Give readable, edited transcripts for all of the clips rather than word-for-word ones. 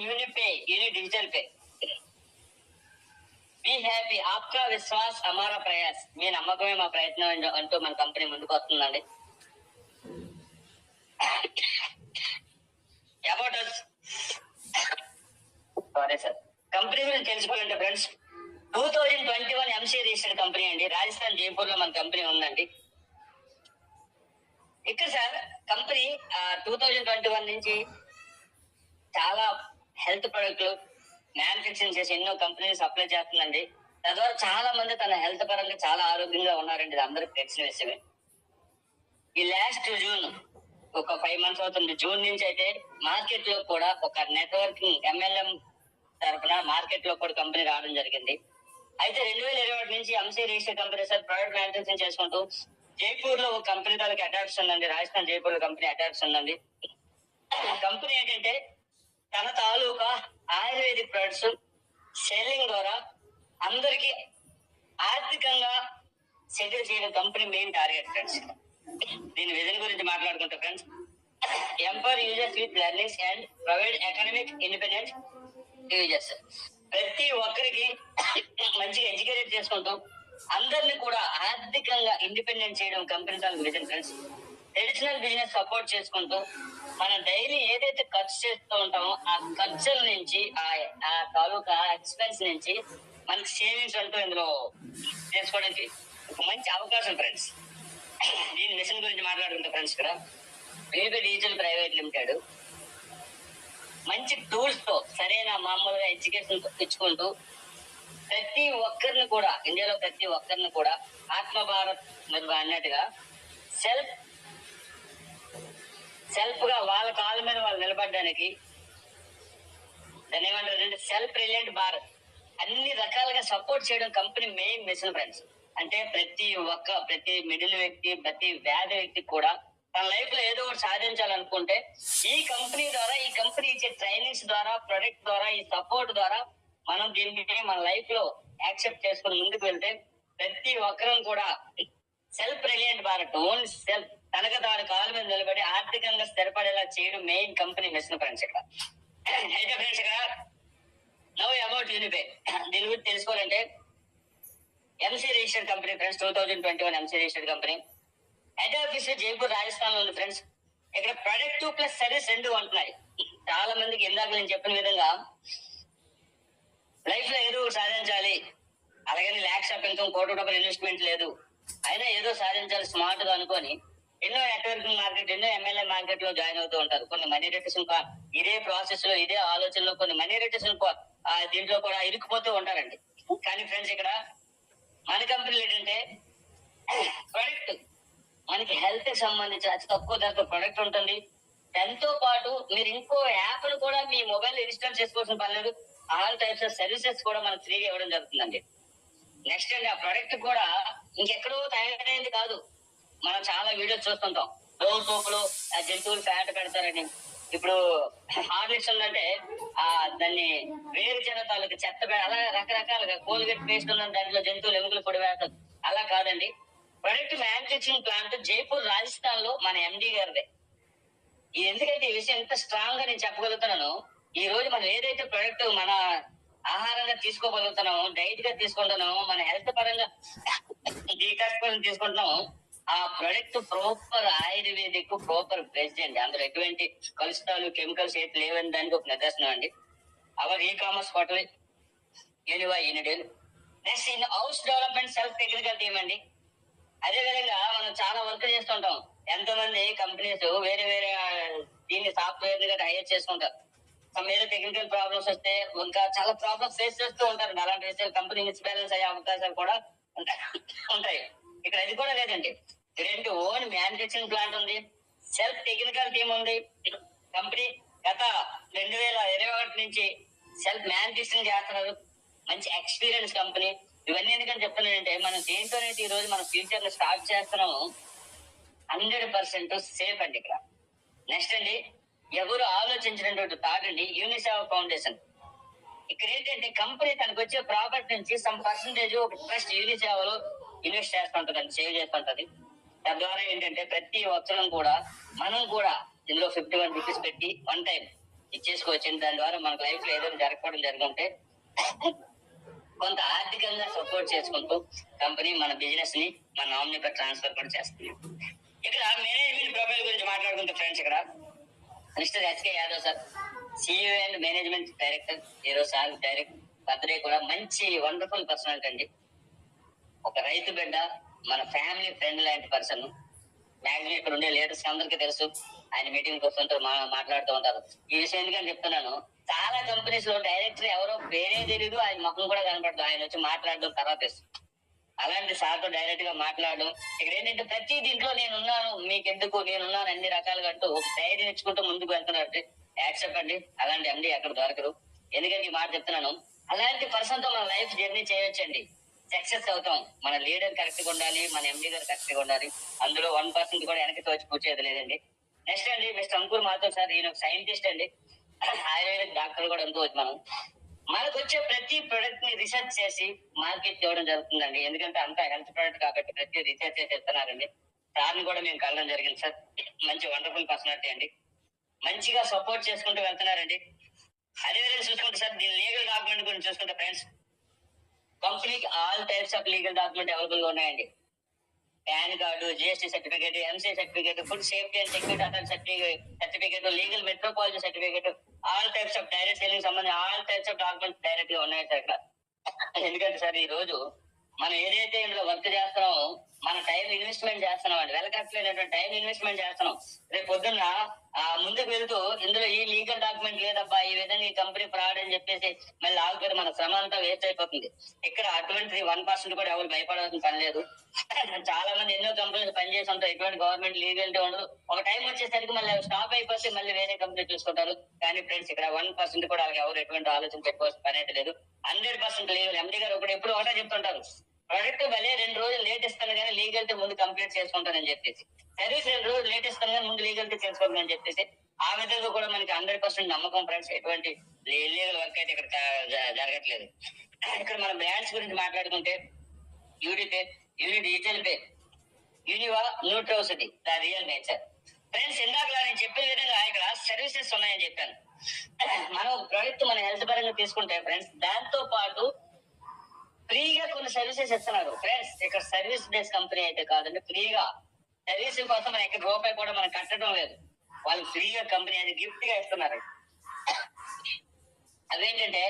यूनिपे uni digital पे be happy ఆప్కా Vishwas అమారా Prayas, మీ నమ్మకమే మా ప్రయత్నం అంటూ మన కంపెనీ ముందుకు వస్తుందండి. About us sorry sir, company గురించి తెలుసుకోవాలంటే ఫ్రెండ్స్ 2021 ఎంసీ రిజిస్టర్డ్ కంపెనీ అండి. రాజస్థాన్ జైపూర్ లో మన కంపెనీ ఉందండి. ఇక్కడ సార్ కంపెనీ 2021 నుంచి చాలా హెల్త్ ప్రొడక్ట్లు మ్యానుఫ్యాక్చరింగ్ చేసి ఎన్నో కంపెనీలు సప్లై చేస్తుందండి. తద్వారా చాలా మంది తన హెల్త్ పరంగా చాలా ఆరోగ్యంగా ఉన్నారండి. ఇది అందరికి తెలిసిన విషయమే. ఈ లాస్ట్ జూన్ ఒక 5 months అవుతుంది. జూన్ నుంచి అయితే మార్కెట్ లో కూడా ఒక నెట్వర్కింగ్ MLM తరఫున మార్కెట్ లో కూడా కంపెనీ రావడం జరిగింది. అయితే 2021 నుంచి MC register company sir product manufacturing చేసుకుంటూ జైపూర్ లో ఒక కంపెనీ తాలూకు అటాక్స్ ఉందండి. రాజస్థాన్ జైపూర్ లో కంపెనీ అటాక్స్ ఉందండి. కంపెనీ ఏంటంటే తన తాలూకా ఆయుర్వేదిక్ ప్రొడక్ట్స్ సెల్లింగ్ ద్వారా అందరికి ఆర్థికంగా సెటిల్ చేయడం కంపెనీ మెయిన్ టార్గెట్ ఫ్రెండ్స్. దీని విజన్ గురించి మాట్లాడుకుంటే friends, empower users with learnings and provide economic independence users. ప్రతి ఒక్కరికి మంచిగా ఎడ్యుకేట్ చేసుకుంటూ అందరిని కూడా ఆర్థికంగా ఇండిపెండెంట్ చేయడం కంపెనీ తాలూకు vision friends. Traditional business support చేసుకుంటూ మనం డైలీ ఏదైతే ఖర్చు చేస్తూ ఉంటామో ఆ ఖర్చుల నుంచి ఆ తాలూకా ఎక్స్పెన్స్ నుంచి మనకి సేవింగ్స్ అంటూ ఇందులో చేసుకోవడానికి ఒక మంచి అవకాశం ఫ్రెండ్స్. దీని మిషన్ గురించి మాట్లాడుకుంటే ఫ్రెండ్స్, ఇక్కడ యూనిపే డిజిటల్ ప్రైవేట్ లిమిటెడ్ మంచి టూల్స్ తో సరైన మామూలుగా ఎడ్యుకేషన్ ఇచ్చుకుంటూ ప్రతి ఒక్కరిని కూడా ఇండియాలో ప్రతి ఒక్కరిని కూడా ఆత్మభారత్ మరి అన్నట్టుగా సెల్ఫ్ గా వాళ్ళ కాళ్ళ మీద వాళ్ళు నిలబడడానికి దాన్ని ఏమంటారు, సెల్ఫ్ రిలయంట్ భారత్ అన్ని రకాలుగా సపోర్ట్ చేయడం కంపెనీ మెయిన్ మిషన్ ఫ్రెండ్స్. అంటే ప్రతి మిడిల్ వ్యక్తి, ప్రతి వ్యాధి వ్యక్తి కూడా తన లైఫ్ లో ఏదో ఒకటి సాధించాలనుకుంటే ఈ కంపెనీ ద్వారా, ఈ కంపెనీ ఇచ్చే ట్రైనింగ్స్ ద్వారా, ప్రొడక్ట్ ద్వారా, ఈ సపోర్ట్ ద్వారా మనం దీన్ని మన లైఫ్ లో యాక్సెప్ట్ చేసుకుని ముందుకు వెళ్తే ప్రతి ఒక్కరం కూడా self reliant Bharat, own self, తనకు తాను కాలు మీద నిలబడి ఆర్థికంగా స్థిరపడేలా చేయడం మెయిన్ కంపెనీ మిషన్ ఫ్రెండ్స్. ఇక్కడ అయితే ఫ్రెండ్స్, ఇక్కడ నౌ అబౌట్ యూనిపే దీని గురించి తెలుసుకోవాలంటే MC registered company friends. 2021 MC registered company. Head office Jaipur Rajasthan లో ఉంది ఫ్రెండ్స్. ఇక్కడ ప్రొడక్ట్ ప్లస్ సర్వీస్ రెండు ఉంటున్నాయి. చాలా మందికి ఇందాక నేను చెప్పిన విధంగా లైఫ్ లో ఏదో సాధించాలి, అలాగని ల్యాక్స్ ఆఫ్ ఇన్కమ్, కోటి రూపాయల ఇన్వెస్ట్మెంట్ లేదు, అయినా ఏదో సాధించాలి స్మార్ట్ గా అనుకొని ఎన్నో నెట్వర్కింగ్ మార్కెట్, ఎన్నో MLA మార్కెట్ లో జాయిన్ అవుతూ ఉంటారు. కొన్ని మనీ రిటేషన్ ఇదే ప్రాసెస్ లో, ఇదే ఆలోచనలో కొన్ని మనీ రిటేషన్ దీంట్లో కూడా ఇరుక్కుపోతూ ఉంటారండి. కానీ ఫ్రెండ్స్, ఇక్కడ మన కంపెనీలు ఏంటంటే ప్రొడక్ట్ మనకి హెల్త్ కి సంబంధించి అతి తక్కువ ధరతో ప్రొడక్ట్ ఉంటుంది. దాంతో పాటు మీరు ఇంకో యాప్ ను కూడా మీ మొబైల్ ఇన్స్టాల్ చేసుకోవాల్సిన పని లేదు. ఆల్ టైప్స్ ఆఫ్ సర్వీసెస్ కూడా మనకు ఫ్రీగా ఇవ్వడం జరుగుతుందండి. నెక్స్ట్ అండి, ఆ ప్రొడక్ట్ కూడా ఇంకెక్కడో తయారైంది కాదు. మనం చాలా వీడియోస్ చూస్తుంటాం. డోర్ సోపులు జంతువులు ఫ్యాట్ పెడతారని. ఇప్పుడు హార్లిక్స్ ఉందంటే దాన్ని వేరు చెనతాలకు చెత్త అలా రకరకాలుగా కోల్గేట్ పేస్ట్ ఉన్న దాంట్లో జంతువులు ఎముకలు పొడి వేస్తారు. అలా కాదండి, product manufacturing plant Jaipur Rajasthan లో మన MD గారిదే. ఇది ఎందుకంటే ఈ విషయం ఎంత స్ట్రాంగ్ గా నేను చెప్పగలుగుతున్నాను. ఈ రోజు మనం ఏదైతే ప్రొడక్ట్ మన ఆహారంగా తీసుకోగలుగుతున్నామో, డైట్ గా తీసుకుంటున్నామో, మన హెల్త్ పరంగా డీటాక్స్ పరంగా తీసుకుంటున్నామో, ఆ product proper ayurvedic, proper best అండి. అందులో ఎటువంటి కలుషితాలు, కెమికల్స్ అయితే లేవని దానికి ఒక నిదర్శనం అండి. అవర్ కామర్స్ హోటల్ యూనిడేల్. Next in house development self technical team అండి. అదే విధంగా మనం చాలా వర్క్ చేస్తుంటాం. ఎంతో మంది కంపెనీస్ వేరే వేరే దీన్ని సాఫ్ట్వేర్ గా హైర్ చేసుకుంటారు. ఏదో టెక్నికల్ ప్రాబ్లమ్స్ వస్తే ఇంకా చాలా ప్రాబ్లమ్స్ ఫేస్ చేస్తూ ఉంటారు. అలాంటి విషయాలు కంపెనీ మిస్బ్యాలెన్స్ అయ్యే అవకాశాలు కూడా ఉంటాయి. ఇక్కడ అది కూడా లేదండి. రెండు ఓన్ మ్యానుఫ్యాక్చరింగ్ ప్లాంట్ ఉంది, సెల్ఫ్ టెక్నికల్ టీమ్ ఉంది. కంపెనీ గత 2021 నుంచి సెల్ఫ్ మ్యానుఫ్యాక్చరింగ్ చేస్తున్నారు. మంచి ఎక్స్పీరియన్స్ కంపెనీ. ఇవన్నీ ఎందుకని చెప్తున్నానంటే, మనం దేంతోనైతే ఈ రోజు మన ఫ్యూచర్ లో స్టార్ట్ చేస్తున్నాము 100% సేఫ్ అండి. ఇక్కడ నెక్స్ట్ అండి, ఎవరు ఆలోచించినటువంటి థాట్ అండి, యూనిసేవ ఫౌండేషన్. ఇక్కడ ఏంటంటే కంపెనీ తనకు వచ్చే ప్రాఫిట్ నుంచి సమ్ పర్సంటేజ్ ఒక ట్రస్ట్ యూనిసేవలో ఇన్వెస్ట్ చేస్తుంటది, సేవ్ చేస్తుంటది. తద్వారా ఏంటంటే ప్రతి ఒక్కరం కూడా మనం కూడా ఇందులో 51 రూపీస్ పెట్టి వన్ టైం ఇచ్చేసుకోవచ్చు. దాని ద్వారా మనకు లైఫ్ లో ఏదైనా జరగకపోవడం జరుగుంటే కొంత ఆర్థికంగా సపోర్ట్ చేసుకుంటూ కంపెనీ మన బిజినెస్ ని మన నామినీ పై ట్రాన్స్ఫర్ కూడా చేస్తుంది. ఇక్కడ మేనేజ్మెంట్ ప్రొఫైల్ గురించి మాట్లాడుకుంటే ఫ్రెండ్స్, ఇక్కడ mister SK Yadav sir, CEO and management director. ఈరోజు సార్ డైరెక్ట్ బర్త్డే కూడా మంచి వండర్ఫుల్ పర్సనాలిటీ అండి. ఒక రైతు బిడ్డ, మన ఫ్యామిలీ ఫ్రెండ్ లాంటి పర్సన్. మ్యాక్సిమం ఇక్కడ ఉండే లీడర్స్ అందరికీ తెలుసు, ఆయన మీటింగ్ వస్తుంటారు, మాట్లాడుతూ ఉంటారు. ఈ విషయం ఎందుకని చెప్తున్నాను, చాలా కంపెనీస్ లో డైరెక్టర్ ఎవరో పేరే తెలియదు, ఆయన ముఖం కూడా కనపడదు, ఆయన వచ్చి మాట్లాడడం తర్వాత ఇస్తుంది. అలాంటి సార్తో డైరెక్ట్ గా మాట్లాడడం. ఇక్కడ ఏంటంటే ప్రతి దీంట్లో నేనున్నాను, మీకెందుకు, నేనున్నాను అన్ని రకాలుగా అంటూ ఒక ధైర్యం ఇచ్చుకుంటూ ముందుకు వెళ్తున్నారు. యాక్సెప్ట్ అండి, అలాంటి ఎండి అక్కడ దొరకరు. ఎందుకంటే ఈ మాట చెప్తున్నాను, అలాంటి పర్సన్ తో మన లైఫ్ జర్నీ చేయొచ్చండి, సక్సెస్ అవుతాం. మన లీడర్ కరెక్ట్ గా ఉండాలి, మన ఎండి గారు కరెక్ట్ గా ఉండాలి. అందులో 1% కూడా వెనక్కి తోచి కూర్చేది లేదండి. నెక్స్ట్ అండి మిస్టర్ అంకుర్ మాతో సార్, ఈయన ఒక సైంటిస్ట్ అండి, ఆయుర్వేదిక్ డాక్టర్ కూడా అనుకోవచ్చు మనం. మనకు వచ్చే ప్రతి ప్రొడక్ట్ ని రీసెర్చ్ చేసి మార్కెట్ ఇవ్వడం జరుగుతుందండి. ఎందుకంటే అంతా హెల్త్ ప్రొడక్ట్ కాబట్టి ప్రతి రీసెర్చ్ చేసి ఇస్తున్నారండి. సార్ని కూడా మేము కలవడం జరిగింది సార్. మంచి వండర్ఫుల్ పర్సనాలిటీ అండి, మంచిగా సపోర్ట్ చేసుకుంటూ వెళ్తున్నారండి. అదేవిధంగా చూసుకుంటే సార్, దీని లీగల్ డాక్యుమెంట్ గురించి చూసుకుంటే ఫ్రెండ్స్, కంపెనీకి all types of legal document available గా ఉన్నాయండి. PAN card, GST certificate, MC certificate, food safety and security authority certificate, legal metrology certificate, all types of direct selling సంబంధించి all types of documents direct గా ఉన్నాయి sir ఇక్కడ. ఎందుకంటే sir, ఈ రోజు మనం ఏదైతే ఇందులో వర్క్ చేస్తున్నామో మన టైం ఇన్వెస్ట్మెంట్ చేస్తున్నాం అండి, వెలకట్లేనటువంటి టైం ఇన్వెస్ట్మెంట్ చేస్తున్నాం. రేపు పొద్దున్న ముందుకు వెళ్తూ ఇందులో ఈ లీగల్ డాక్యుమెంట్ లేదబ్బా, ఈ విధంగా ఈ కంపెనీ ఫ్రాడ్ అని చెప్పేసి మళ్ళీ ఆగిపోతే మన శ్రమ అంతా వేస్ట్ అయిపోతుంది. ఇక్కడ అటువంటి 1% కూడా ఎవరు భయపడాల్సిన పని లేదు. చాలా మంది ఎన్నో కంపెనీలు పనిచేసి ఉంటారు, ఎటువంటి గవర్నమెంట్ లీగల్ ఉండదు. ఒక టైం వచ్చేసరికి మళ్ళీ స్టాప్ అయిపోతే మళ్ళీ వేరే కంపెనీ చూసుకుంటారు. కానీ ఫ్రెండ్స్, ఇక్కడ 1% కూడా ఎవరు ఎటువంటి ఆలోచన పెట్టుకోవాల్సిన పని అయితే లేదు. 100% లీగల్. ఎండి గారు ఎప్పుడు ఒకటే చెప్తుంటారు, ప్రొడక్ట్ భలే 2 రోజులు లేట్ ఇస్తాను కానీ లీగల్ ముందు కంప్లీట్ చేసుకుంటానని చెప్పేసి, సర్వీస్ 2 రోజులు లేట్ ఇస్తాను కానీ ముందు లీగల్ చేసుకుంటానని చెప్పేసి, ఆ విధంగా కూడా మనకి 100% నమ్మకం ఫ్రెండ్స్. ఎటువంటి ఇల్లీగల్ వర్క్ అయితే ఇక్కడ జరగట్లేదు. ఇక్కడ మన బ్రాండ్స్ గురించి మాట్లాడుకుంటే, UDPay, uni digital pay, Univa, Nutrocity, the real nature. Friends, ఇందాక నేను చెప్పిన విధంగా ఇక్కడ సర్వీసెస్ ఉన్నాయని చెప్పాను. మనం ప్రొడక్ట్ మన హెల్త్ పరంగా తీసుకుంటే ఫ్రెండ్స్, దాంతో పాటు ఫ్రీగా కొన్ని సర్వీసెస్ ఇస్తున్నారు ఫ్రెండ్స్. ఇక్కడ సర్వీస్ బేస్ కంపెనీ అయితే కాదండి, ఫ్రీగా సర్వీస్ కోసం మన ఇక్కడ రూపాయి కూడా మనం కట్టడం లేదు, వాళ్ళు ఫ్రీగా కంపెనీ అది గిఫ్ట్ గా ఇస్తున్నారు. అవేంటంటే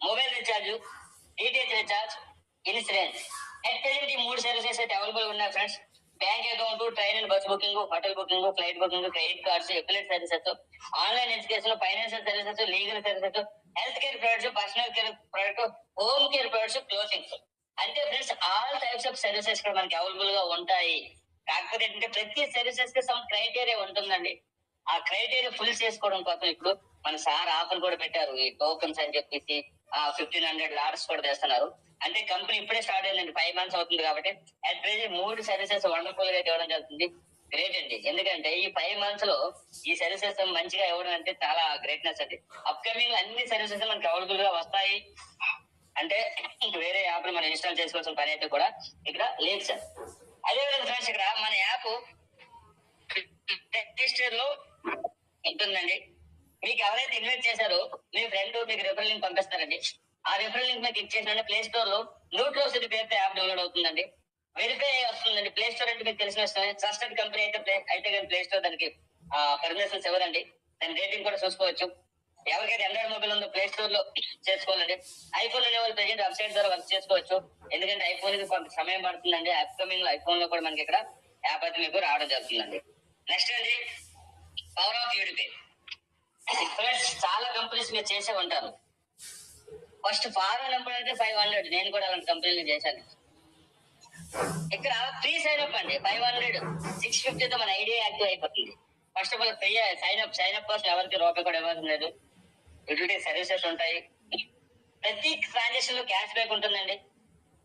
mobile recharge, DTH recharge, insurance. At present ఈ 3 సర్వీసెస్ అయితే అవైలబుల్ ఉన్నాయి friends. Bank account, train and bus booking, hotel booking, flight booking, credit cards, affiliate services, online education, financial services, legal services, health care products, personal care product, home care products, clothings. అంటే friends, all types of services కూడా మనకి available గా ఉంటాయి. కాకపోతే ఏంటంటే ప్రతి services కి some criteria ఉంటుందండి. ఆ క్రైటీరియా ఫుల్ చేసుకోవడం కోసం ఇప్పుడు మన సార్ ఆఫర్ కూడా పెట్టారు, ఈ టోకన్స్ అని చెప్పేసి 1500 లాట్స్ కూడా చేస్తున్నారు. అంటే కంపెనీ ఇప్పుడే స్టార్ట్ అయిందండి, 5 months అవుతుంది కాబట్టి అట్ ప్రెసెంట్ 3 సర్వీసెస్ వండర్ఫుల్ గా ఇవ్వడం జరుగుతుంది. గ్రేట్ అండి, ఎందుకంటే ఈ 5 months లో ఈ సర్వీసెస్ మంచిగా ఇవ్వడం అంటే చాలా గ్రేట్నెస్ అండి. అప్కమింగ్ అన్ని సర్వీసెస్ మనకి అవైలబుల్ గా వస్తాయి. అంటే వేరే యాప్ మనం ఇన్స్టాల్ చేసుకోవాల్సిన పని అయితే కూడా ఇక్కడ లేదు సార్. అదేవిధంగా ఫ్రెండ్స్, ఇక్కడ మన యాప్ ప్లే స్టోర్ లో ఉంటుందండి. మీకు ఎవరైతే ఇన్వైట్ చేశారో మీ ఫ్రెండ్ మీకు రిఫరల్ లింక్ పంపిస్తారండి. ఆ రిఫరల్ లింక్ మీద క్లిక్ చేసినట్టు ప్లే స్టోర్ లో న్యూట్రోసిటీ పేరుతో యాప్ డౌన్లోడ్ అవుతుందండి. వెరిఫై వస్తుందండి. ప్లే స్టోర్ అంటే మీకు తెలిసిన ట్రస్టెడ్ కంపెనీ అయితే కానీ ప్లే స్టోర్ దానికి పర్మిషన్స్ ఇవ్వదండి. దాని రేటింగ్ కూడా చూసుకోవచ్చు. ఎవరికైతే ఆండ్రాయిడ్ మొబైల్ ఉందో ప్లే స్టోర్ లో చేసుకోవాలండి. ఐఫోన్ అనే వాళ్ళు ప్రెజెంట్ వెబ్సైట్ ద్వారా వర్క్ చేసుకోవచ్చు. ఎందుకంటే ఐఫోన్ కి కొంత సమయం పడుతుందండి. అప్కమింగ్ ఐఫోన్ లో కూడా మనకి ఇక్కడ యాప్ అయితే మీకు రావడం జరుగుతుందండి. నెక్స్ట్ అండి, పవర్ ఆఫ్ యూడిపే. చాలా కంపెనీస్ మీరు చేసే ఉంటారు. ఫస్ట్ ఫారెన్ నెంబర్ అయితే 500, నేను కూడా అలాంటి కంపెనీలు చేశాను. ఇక్కడ ఫ్రీ సైన్ అప్ అండి, 500, 650తో మన ఐడియా యాక్టివ్ అయిపోతుంది. First of all free sign up కోసం ఎవరికి రూపాయి కూడా ఇవ్వడం లేదు. యూటిలిటీ సర్వీసెస్ ఉంటాయి. ప్రతి ట్రాన్సాక్షన్ లో క్యాష్ బ్యాక్ ఉంటుందండి.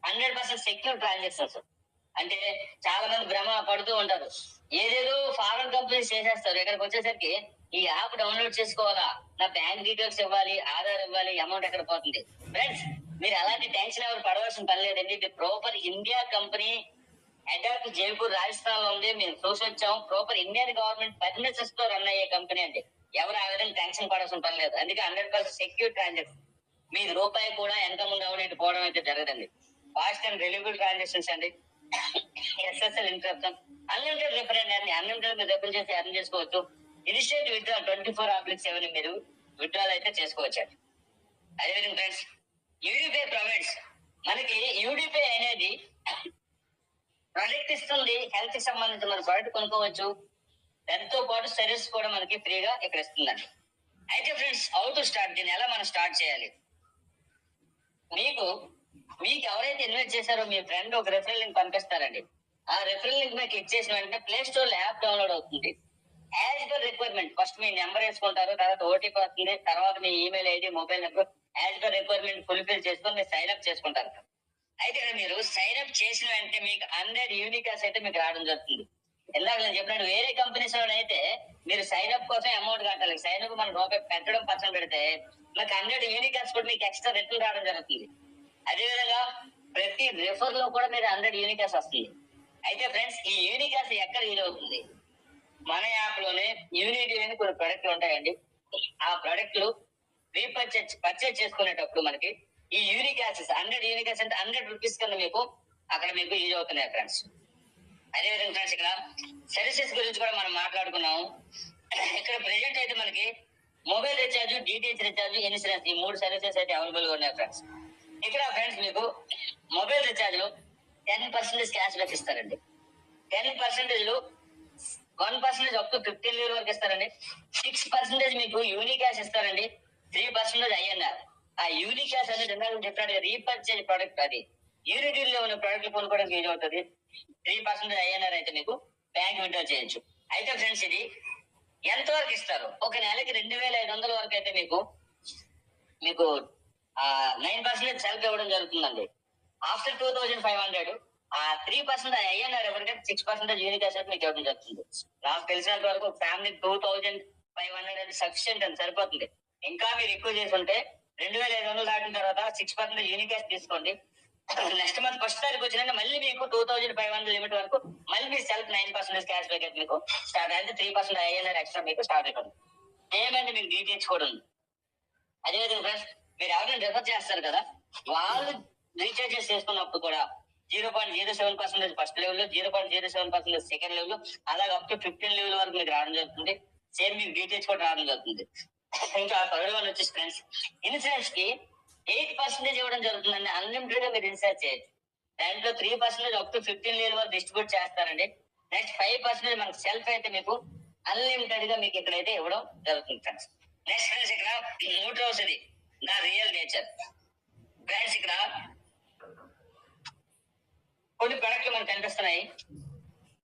100% సెక్యూర్ ట్రాన్సాక్షన్స్. అంటే చాలా మంది భ్రమ పడుతూ ఉంటారు, ఏదేదో ఫారెన్ కంపెనీస్ చేసేస్తారు. ఇక్కడికి వచ్చేసరికి ఈ యాప్ డౌన్లోడ్ చేసుకోవాలా, నా బ్యాంక్ డీటెయిల్స్ ఇవ్వాలి, ఆధార్ ఇవ్వాలి, అమౌంట్ ఎక్కడ పోతుంది. ఫ్రెండ్స్, మీరు అలాంటి టెన్షన్ ఎవరు పడవలసిన పని లేదండి. ఇది proper India company, head Jaipur Rajasthan లో ఉంది. మేము చూసి వచ్చాము. ప్రాపర్ ఇండియన్ గవర్నమెంట్ పర్మిషన్స్ తో రన్ అయ్యే కంపెనీ అండి. ఎవరు ఆ విధంగా టెన్షన్ పడాల్సిన పని లేదు. అందుకే 100% సెక్యూర్ ట్రాన్సాక్షన్. మీది రూపాయి కూడా వెనక ముందు ఎవరైతే పోవడం అయితే జరగదండి. ఫాస్ట్ అండ్ రిలయబుల్ ట్రాన్సాక్షన్స్ అండి. ఎస్ఎస్ఎల్ ఇంటరప్షన్, అన్లిమిటెడ్ రిఫరెండ్ అండి. అన్లిమిటెడ్ మీరు రిఫర్ చేసి ఎర్న్ చేసుకోవచ్చు. ఇనిషియేట్ విత్డ్రా 24/7 మీరు విత్డ్రాల్ అయితే చేసుకోవచ్చు అండి. అదేవిధంగా ఫ్రెండ్స్, యూడిపే ప్రొవైడ్స్, మనకి యూడిపే అనేది ప్రొడక్ట్ ఇస్తుంది. హెల్త్ కి సంబంధించిన మన ప్రొడక్ట్ కొనుక్కోవచ్చు. దాంతో పాటు సర్వీస్ కూడా మనకి ఫ్రీగా ఇక్కడ ఇస్తుందండి. అయితే ఫ్రెండ్స్, హౌ టు స్టార్ట్, దీన్ని ఎలా మనం స్టార్ట్ చేయాలి? మీకు ఎవరైతే ఇన్వైట్ చేశారో మీ ఫ్రెండ్ ఒక రెఫరల్ లింక్ పంపిస్తారండి. ఆ రెఫరల్ లింక్ మీద క్లిక్ చేసిన వెంటనే ప్లే స్టోర్ లో యాప్ డౌన్లోడ్ అవుతుంది. యాజ్ పర్ రిక్వైర్మెంట్ ఫస్ట్ మీ నెంబర్ వేసుకుంటారు, తర్వాత ఓటీపీ వస్తుంది, తర్వాత మీ email ID, mobile number as per requirement fulfil చేసుకొని మీరు సైన్ అప్ చేసుకుంటారు. అయితే ఇక్కడ మీరు సైన్ అప్ చేసిన వెంటనే మీకు 100 యూనికాస్ అయితే మీకు రావడం జరుగుతుంది. ఇందాక నేను చెప్పినట్టు వేరే కంపెనీస్ లో అయితే మీరు సైన్ అప్ కోసం అమౌంట్ కట్టాలి. సైన్ అప్ మన రూపాయి పెట్టడం పక్కన పెడితే మీకు 100 యూనికాస్ కూడా మీకు ఎక్స్ట్రా రిటర్న్ రావడం జరుగుతుంది. అదేవిధంగా ప్రతి రిఫర్ లో కూడా మీరు 100 యూనికాస్ వస్తుంది. అయితే ఫ్రెండ్స్, ఈ యూనికాస్ ఎక్కడ యూజ్ అవుతుంది? మన యాప్ లోనే యూనిటీ అని కొన్ని ప్రొడక్ట్లు ఉంటాయండి. ఆ ప్రొడక్ట్లు పర్చేజ్ చేసుకునేటప్పుడు మనకి ఈ యూనికాస్ 100 యూనికాస్ అంటే 100 రూపీస్ కన్నా మీకు అక్కడ మీకు యూజ్ అవుతున్నాయి ఫ్రెండ్స్. అదేవిధంగా ఫ్రెండ్స్, ఇక్కడ సర్వీసెస్ గురించి కూడా మనం మాట్లాడుకున్నాము. ఇక్కడ ప్రెజెంట్ అయితే మనకి mobile recharge, DTH recharge, insurance, ఈ 3 సర్వీసెస్ అయితే అవైలబుల్ గా ఉన్నాయి ఫ్రెండ్స్. ఇక్కడ ఫ్రెండ్స్ మీకు మొబైల్ రీఛార్జ్ లో 10% క్యాష్ బ్యాక్ ఇస్తారండి. 10% లో 1% అప్ టు 15 లీటర్ వరకు ఇస్తారండి. 6% మీకు యూనికాస్ ఇస్తారండి. 3% ఐఎన్ఆర్. ఆ యూనికాస్ అనేది డిఫరెంట్ గా రీపర్చేజ్ ప్రొడక్ట్, అది యూనిటీలో ఉన్న ప్రొడక్ట్ కొనుక్కోవడానికి యూజ్ అవుతుంది. 3% ఐఎన్ఆర్ అయితే మీకు బ్యాంక్ విత్డ్రా చేయొచ్చు. అయితే ఫ్రెండ్స్, ఇది ఎంత వరకు ఇస్తారు? ఒక నెలకి 2,500 వరకు అయితే మీకు 9% సెల్ఫ్ ఇవ్వడం జరుగుతుందండి. ఆఫ్టర్ 2,500 ఆ 3% ఐఎన్ఆర్ ఎవరికైతే 6% యూనికాస్ అయితే మీకు ఇవ్వడం జరుగుతుంది. నాకు తెలిసినంత వరకు ఫ్యామిలీ 2,500 అంటే సఫిషియెంట్ అని సరిపోతుంది. ఇంకా మీరు ఎక్కువ చేసి ఉంటే 2,500 దాటిన తర్వాత 6% యూనికాస్ తీసుకోండి. నెక్స్ట్ మంత్ ఫస్ట్ తారీఖు వచ్చిన మళ్ళీ మీకు 2,500 లిమిట్ వరకు మళ్ళీ మీ సెల్ఫ్ 9% క్యాష్ బ్యాక్ అయితే మీకు స్టార్ట్ అయితే 3% ఐఎన్ఆర్ ఎక్స్ట్రా మీకు స్టార్ట్ అయిపోతుంది. ఏమంటే మీకు డీటెయిల్స్ కూడా ఉంది. అదేవిధంగా ఫ్రెండ్స్, మీరు ఎవరైనా రిఫర్ చేస్తారు కదా, వాళ్ళు రీఛార్జెస్ చేసుకున్నప్పుడు కూడా 0.07% ఫస్ట్ లెవెల్ లో, 0.07% సెకండ్ లెవెల్ లో, అలాగే అప్ టు 15 లెవెల్ వరకు మీకు రావడం జరుగుతుంది. సేమ్ మీకు డీటెయిల్స్ కూడా రావడం జరుగుతుంది. ఇంకా థర్డ్ వన్ వచ్చేసి ఫ్రెండ్స్, ఇన్సూరెన్స్ కి 8% ఇవ్వడం జరుగుతుందండి. అన్లిమిటెడ్ గా మీరు ఇన్సూరెన్స్ చేయొచ్చు. దాంట్లో 3% అప్ టు 15 లెవెల్ వరకు డిస్ట్రిబ్యూట్ చేస్తారండి. నెక్స్ట్ 5% మనకు సెల్ఫ్ అయితే మీకు అన్లిమిటెడ్ గా మీకు ఇక్కడైతే ఇవ్వడం జరుగుతుంది ఫ్రెండ్స్. నెక్స్ట్ ఫ్రెండ్స్, ఇక్కడ మూడవది నా రియల్ నేచర్. ఫ్రెండ్స్, ఇక్కడ కొన్ని ప్రొడక్ట్లు మనకు కనిపిస్తున్నాయి.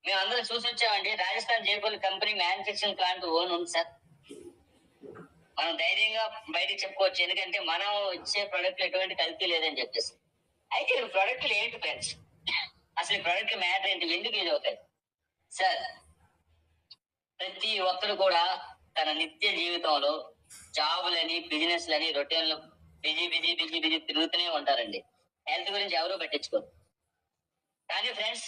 మేము అందరం చూసి వచ్చామండి. Rajasthan Jaipur company manufacturing plant own ఉంది సార్. మనం ధైర్యంగా బయటకు చెప్పుకోవచ్చు, ఎందుకంటే మనం ఇచ్చే ప్రొడక్ట్లు ఎటువంటి కల్తీ లేదని చెప్పేసి. అయితే ఈ ప్రొడక్ట్లు ఏంటి ఫ్రెండ్స్? అసలు ఈ ప్రొడక్ట్ మ్యాటర్ ఏంటి, ఎందుకు యూజ్ అవుతాయి సార్? ప్రతి ఒక్కరు కూడా తన నిత్య జీవితంలో జాబులని, బిజినెస్లని, రొటీన్లు బిజీ తిరుగుతూనే ఉంటారండి. హెల్త్ గురించి ఎవరూ పట్టించుకోరు. కానీ ఫ్రెండ్స్,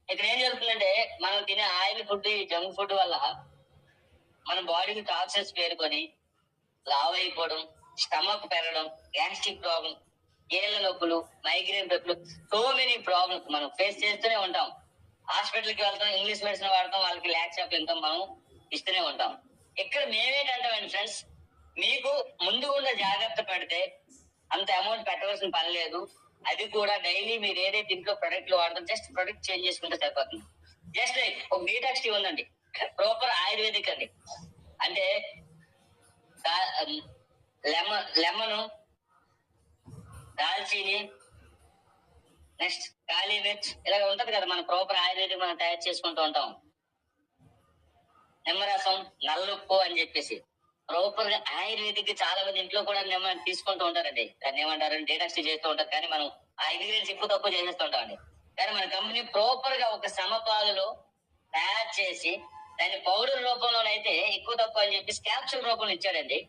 ఇక్కడ ఏం జరుగుతుందంటే మనం తినే ఆయిల్ ఫుడ్, ఈ జంక్ ఫుడ్ వల్ల మన బాడీకి టాక్సిన్స్ పేరుకొని లావ్ అయిపోవడం, స్టమక్ పెరగడం, గ్యాస్ట్రిక్ ప్రాబ్లం, ఏళ్ళ నొప్పులు, మైగ్రేన్ నొప్పులు, సో మెనీ ప్రాబ్లమ్స్ మనం ఫేస్ చేస్తూనే ఉంటాం. హాస్పిటల్కి వెళ్తాం, ఇంగ్లీష్ మెడిసిన్ వాడతాం, వాళ్ళకి ల్యాక్స్ ఆఫ్ ఇన్కమ్ మనం ఇస్తూనే ఉంటాం. ఇక్కడ మేమేంటంటామండి ఫ్రెండ్స్, మీకు ముందు ఉన్న జాగ్రత్త పడితే అంత అమౌంట్ పెట్టవలసిన పని లేదు. అది కూడా డైలీ మీరు ఏదైతే ఇంట్లో ప్రొడక్ట్లు వాడతాం, జస్ట్ ప్రొడక్ట్ చేంజ్ చేసుకుంటే సరిపోతుంది. జస్ట్ లైక్ ఒక డీటాక్స్ టీ ఉందండి, ప్రాపర్ ఆయుర్వేదిక్ అండి. అంటే లెమన్, దాల్చీని, నెక్స్ట్ కాళీ మిర్చ్, ఇలాగ ఉంటది కదా, మన ప్రాపర్ ఆయుర్వేదిక్ మనం తయారు చేసుకుంటూ ఉంటాం. నిమ్మరసం, నల్లుప్పు అని చెప్పేసి ప్రాపర్ గా ఆయుర్వేదిక్ చాలా మంది ఇంట్లో కూడా తీసుకుంటూ ఉంటారండి. దాన్ని ఏమంటారు, డీటాక్స్ చేస్తూ ఉంటారు. కానీ మనం ఆ ఇంగ్రీడియంట్స్ ఎక్కువ తక్కువ చేసేస్తూ ఉంటామండి. కానీ మన కంపెనీ ప్రాపర్ గా ఒక సమపాలలో తయారు చేసి దాన్ని పౌడర్ రూపంలోనైతే ఎక్కువ తక్కువ అని చెప్పి క్యాప్సూల్ రూపంలో ఇచ్చాడండి.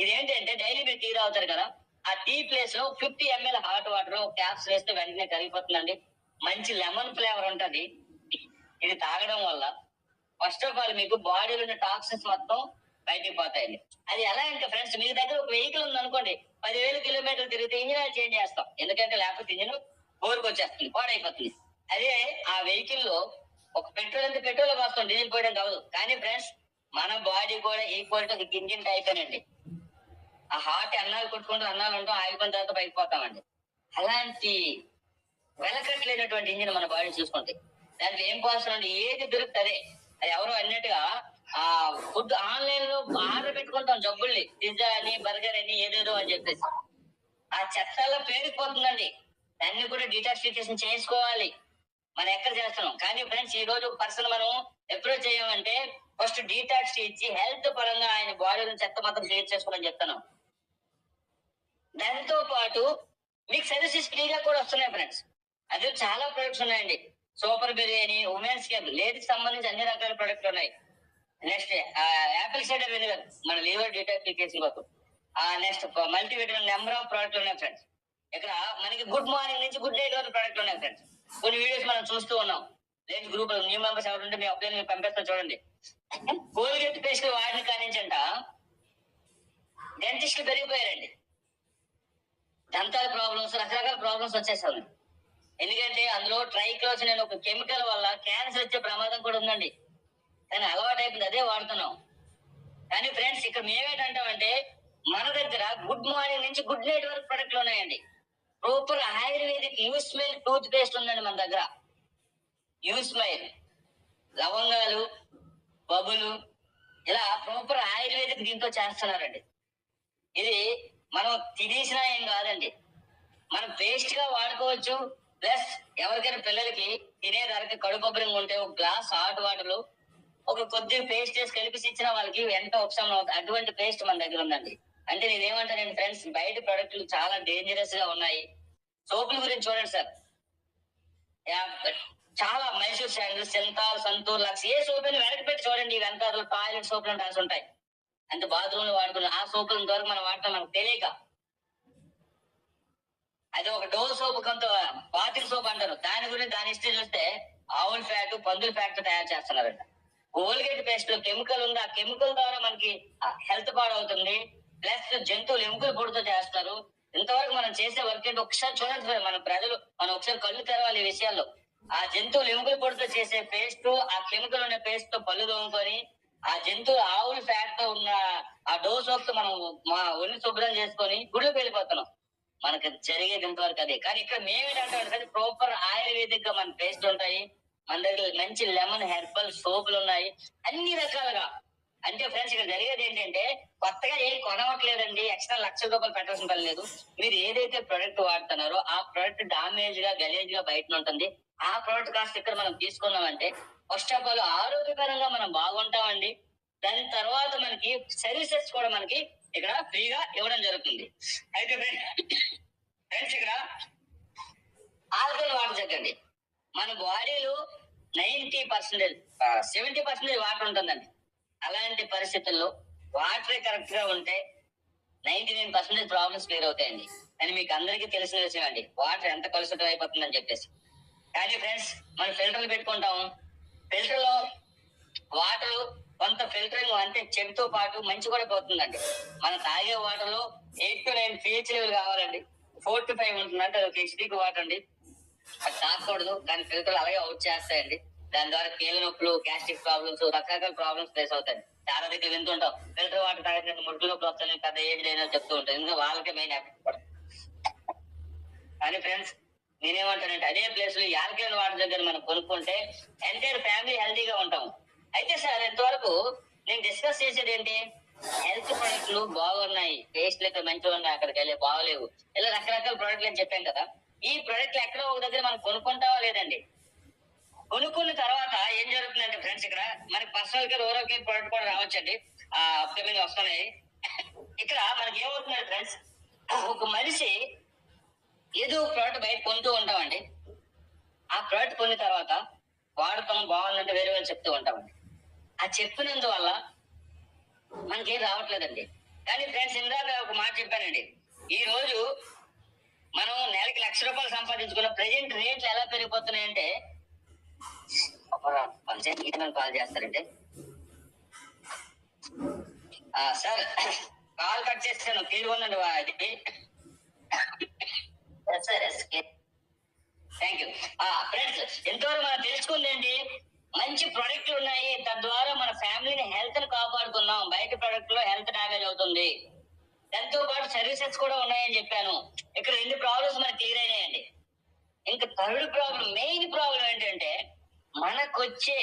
ఇదేంటంటే డైలీ మీరు టీ తాగుతారు కదా, ఆ టీ ప్లేస్ లో 50 ml హాట్ వాటర్ క్యాప్స్ వేస్తే వెంటనే కరిగిపోతుందండి. మంచి లెమన్ ఫ్లేవర్ ఉంటది. ఇది తాగడం వల్ల ఫస్ట్ ఆఫ్ ఆల్ మీకు బాడీలో ఉన్న టాక్సిన్స్ మొత్తం బయటికి పోతాయండి. అది ఎలా అంటే ఫ్రెండ్స్, మీ దగ్గర ఒక వెహికల్ ఉంది అనుకోండి, 10,000 కిలోమీటర్లు తిరిగితే ఇంజిన్ ఆయిల్ చేంజ్ చేస్తాం. ఎందుకంటే లేకపోతే ఇంజిన్ బోరుకు వచ్చేస్తుంది, పాడైపోతుంది. అదే ఆ వెహికల్ లో ఒక పెట్రోల్ అంటే పెట్రోల్ వస్తాం, డీజిల్ పోయడం కాదు. కానీ ఫ్రెండ్స్, మన బాడీ కూడా ఈక్వల్ టు ఇంజిన్ టైప్ అండి. ఆ హార్ట్ అన్నాలు కొట్టుకుంటూ అన్నాలు ఉంటాం, ఆగిపోయిన తర్వాత పైకి పోతామండి. అలాంటి వెలకట్లేనటువంటి ఇంజిన్ మన బాడీ చూసుకుంటే దాంట్లో ఏం పోస్తాం, ఏది దొరుకుతుంది అది ఎవరో అన్నట్టుగా ఆ ఫుడ్ ఆన్లైన్ లో ఆర్డర్ పెట్టుకుంటాం, జబ్బుల్ని పిజ్జా అని బర్గర్ అని ఏదేదో అని చెప్పేసి ఆ చెత్తల్లో పేరుకుపోతుందండి. దాన్ని కూడా డిటాక్సిఫికేషన్ చేసుకోవాలి. మనం ఎక్కడ చేస్తున్నాం. కానీ ఫ్రెండ్స్, ఈ రోజు పర్సన్ మనం అప్రోచ్ చేయమంటే ఫస్ట్ డీటాక్స్ ఇచ్చి హెల్త్ పరంగా ఆయన బాడీలో చెత్త మాత్రం క్లియర్ చేసుకోమని చెప్తాను. దాంతో పాటు మీకు సర్వీసెస్ ఫ్రీగా కూడా వస్తున్నాయి ఫ్రెండ్స్. అది చాలా ప్రొడక్ట్స్ ఉన్నాయండి. Super biryani, women's care, ladies సంబంధించి అన్ని రకాల ప్రొడక్ట్లు ఉన్నాయి. నెక్స్ట్ యాపిల్ సైడర్ వెనిగర్ మన లివర్ డిటాక్సిఫికేషన్ కోసం. నెక్స్ట్ మల్టీవిటమిన్ నెంబర్ ఆఫ్ ప్రొడక్ట్లు ఉన్నాయి ఫ్రెండ్స్. ఇక్కడ మనకి గుడ్ మార్నింగ్ నుంచి గుడ్ నైట్ వరకు ప్రొడక్ట్లు ఉన్నాయి ఫ్రెండ్స్. కొన్ని వీడియోస్ మనం చూస్తూ ఉన్నాం. లేడీస్ గ్రూప్ న్యూ మెంబర్స్ ఎవరు ఉంటే మీ అప్లై మీకు పంపిస్తా చూడండి. కోల్గేట్ పేస్ట్ వాడిని కానించంట డెంటిస్ట్లు పెరిగిపోయారండి. దంతాల ప్రాబ్లమ్స్, రకరకాల ప్రాబ్లమ్స్ వచ్చేసాయి. ఎందుకంటే అందులో ట్రైక్లోసిన్ అనే ఒక కెమికల్ వల్ల క్యాన్సర్ వచ్చే ప్రమాదం కూడా ఉందండి. కానీ అలవాటు అయిపోయింది, అదే వాడుతున్నాం. కానీ ఫ్రెండ్స్, ఇక్కడ మేమేంటంటామంటే మన దగ్గర గుడ్ మార్నింగ్ నుంచి గుడ్ నైట్ వరకు ప్రొడక్ట్లు ఉన్నాయండి. ప్రాపర్ ఆయుర్వేదిక్ యూస్మైల్ టూత్ పేస్ట్ ఉందండి మన దగ్గర. యూస్మైల్, లవంగాలు, బబులు, ఇలా ప్రాపర్ ఆయుర్వేదిక్ దీంతో చేస్తున్నారండి. ఇది మనం తినేసినా ఏం కాదండి, మనం పేస్ట్ గా వాడుకోవచ్చు. ప్లస్ ఎవరికైనా పిల్లలకి తినే ధరకి కడుపొబ్బరంగా ఉంటే ఒక గ్లాస్ హాట్ వాటర్ ఒక కొద్దిగా పేస్ట్ వేసి కలిపి ఇచ్చిన వాళ్ళకి ఎంత ఉపశమనం అవుతుంది. అటువంటి పేస్ట్ మన దగ్గర ఉందండి. అంటే నేనేమంటానండి ఫ్రెండ్స్, బయట ప్రొడక్ట్లు చాలా డేంజరస్ గా ఉన్నాయి. సోపుల గురించి చూడండి సార్, చాలా మైసూర్ శాండిల్, సింతాల్, సంతూర్, లక్స్, ఏ సోప్ అని వెనక్కి పెట్టి చూడండి, ఇవంతా టాయిలెట్ సోపులు రాసి ఉంటాయి. అంటే బాత్రూమ్ లో వాడుకున్న ఆ సోపులు ఇంతవరకు మనం వాడటం మనకు తెలియక, అది ఒక డోర్ సోప్, కొంత బాటిల్ సోప్ అంటారు. దాని గురించి దాని హిస్టరీ చూస్తే ఆవుల ఫ్యాట్, పందుల ఫ్యాట్ తయారు చేస్తున్నారంట. కోల్గేట్ పేస్ట్ లో కెమికల్ ఉంది. ఆ కెమికల్ ద్వారా మనకి హెల్త్ పాడవుతుంది. ప్లస్ జంతువులు ఎముకలు పొడితో చేస్తారు. ఇంతవరకు మనం చేసే వర్క్ ఏంటి ఒకసారి చూడండి సార్. మన ప్రజలు మనం ఒకసారి కళ్ళు తెరవాలి ఈ విషయాల్లో. ఆ జంతువులు ఎముకలు పొడితో చేసే పేస్ట్, ఆ కెమికల్ ఉన్న పేస్ట్ తో పళ్ళు తోముకొని ఆ జంతువులు ఆవుల ఫ్యాట్ తో ఉన్న ఆ డోర్ సోప్ తో మనం మా ఒళ్ళు శుభ్రం చేసుకొని గుళ్ళు వెళ్ళిపోతున్నాం. మనకి జరిగేది ఇంతవరకు అదే. కానీ ఇక్కడ మేమేంటంటే ప్రాపర్ ఆయుర్వేదిక్ గా మన పేస్ట్ ఉంటాయి. మన దగ్గర మంచి లెమన్ హెర్బల్ సోపులు ఉన్నాయి, అన్ని రకాలుగా. అంటే ఫ్రెండ్స్, ఇక్కడ జరిగేది ఏంటంటే కొత్తగా ఏం కొనవట్లేదండి, ఎక్స్ట్రా లక్షల రూపాయలు పెట్టాల్సిన పని లేదు. మీరు ఏదైతే ప్రొడక్ట్ వాడుతున్నారో ఆ ప్రొడక్ట్ డామేజ్ గా, గలీజ్ గా బయట ఉంటుంది. ఆ ప్రొడక్ట్ కాస్ట్ ఇక్కడ మనం తీసుకున్నామంటే ఫస్ట్ ఆఫ్ ఆల్ ఆరోగ్యకరంగా మనం బాగుంటామండి. దాని తర్వాత మనకి సర్వీసెస్ కూడా మనకి ఇక్కడ ఫ్రీగా ఇవ్వడం జరుగుతుంది. అయితే ఫ్రెండ్స్, ఇక్కడ ఆల్కహాల్ వాటర్ జగ్గండి. మన బాడీలో 90%, 70% వాటర్ ఉంటుందండి. అలాంటి పరిస్థితుల్లో వాటర్ కరెక్ట్ గా ఉంటే 99% ప్రాబ్లమ్స్ క్లియర్ అవుతాయండి. అని మీకు అందరికీ తెలిసిన విషయం అండి, వాటర్ ఎంత కలుషితం అయిపోతుందని చెప్పేసి. కానీ ఫ్రెండ్స్, మనం ఫిల్టర్లు పెట్టుకుంటాము. ఫిల్టర్ లో వాటర్ కొంత ఫిల్టరింగ్ అంటే చెడుతో పాటు మంచి కూడా పోతుందండి. మనం తాగే వాటర్ లో 8 to 9 pH లెవెల్ కావాలండి. 4 to 5 ఉంటుందంటే అది ఒక హెచ్డీకి వాటర్ అండి. అది తాగకూడదు. దాని ఫిల్టర్లు అలాగే అవుట్ చేస్తాయండి. దాని ద్వారా కీళ్ళ నొప్పులు, గ్యాస్ట్రిక్ ప్రాబ్లమ్స్, రకరకాల ప్రాబ్లమ్స్ ఫేస్ అవుతాయి. చాలా దగ్గర వింటుంటాం, ఫిల్టర్ వాటర్ తాగితే ముడుకులు నొప్పులు వస్తాయని పెద్ద ఏజ్ అయినా చెప్తూ ఉంటాం. ఇంకా వాళ్ళకే మెయిన్ ఎఫెక్ట్. కానీ ఫ్రెండ్స్, నేనేమంటానంటే అదే ప్లేస్ లో యాల్కలైన్ వాటర్ దగ్గర మనం కొనుక్కుంటే ఎంటైర్ ఫ్యామిలీ హెల్తీగా ఉంటాము. అయితే సార్, ఇంతవరకు నేను డిస్కస్ చేసేది ఏంటి, హెల్త్ ప్రొడక్ట్లు బాగున్నాయి, పేస్ట్లు అయితే మంచిగా ఉన్నాయి, అక్కడికి వెళ్ళి బాగలేవు, ఇలా రకరకాల ప్రొడక్ట్లు అని చెప్పాం కదా. ఈ ప్రొడక్ట్లు ఎక్కడో ఒక దగ్గర మనం కొనుక్కుంటావా లేదండి. కొనుక్కున్న తర్వాత ఏం జరుగుతుందంటే ఫ్రెండ్స్, ఇక్కడ మనకి personal care, oral care product కూడా రావచ్చండి. అప్కమింగ్ వస్తున్నాయి. ఇక్కడ మనకి ఏమవుతుందంటే ఫ్రెండ్స్, ఒక మనిషి ఏదో ప్రోడక్ట్ బయట కొంటూ ఉంటామండి. ఆ ప్రోడక్ట్ కొన్న తర్వాత వాడతాం, బాగుందంటే వేరే వాళ్ళు చెప్తూ ఉంటామండి. ఆ చెప్పినందువల్ల మనకేం రావట్లేదండి. కానీ ఫ్రెండ్స్, ఇందాక ఒక మాట చెప్పానండి, ఈ రోజు మనం నెలకి ₹1,00,000 సంపాదించుకున్న ప్రెజెంట్ రేట్లు ఎలా పెరిగిపోతున్నాయంటే, పంచాయతీ కాల్ చేస్తారంటే సార్ కాల్ కట్ చేస్తాను, క్లియర్ ఉందండి అది. Thank you. ఫ్రెండ్స్, ఎంతవరకు మనం తెలుసుకుంది ఏంటి? మంచి ప్రొడక్ట్లు ఉన్నాయి, తద్వారా మన ఫ్యామిలీని హెల్త్ ని కాపాడుతున్నాం. బయట ప్రొడక్ట్ లో హెల్త్ డ్యామేజ్ అవుతుంది. దాంతో పాటు సర్వీసెస్ కూడా ఉన్నాయని చెప్పాను. ఇక్కడ 2 ప్రాబ్లమ్స్ మనకు క్లియర్ అయినాయండి. ఇంకా థర్డ్ ప్రాబ్లం, మెయిన్ ప్రాబ్లం ఏంటంటే మనకొచ్చే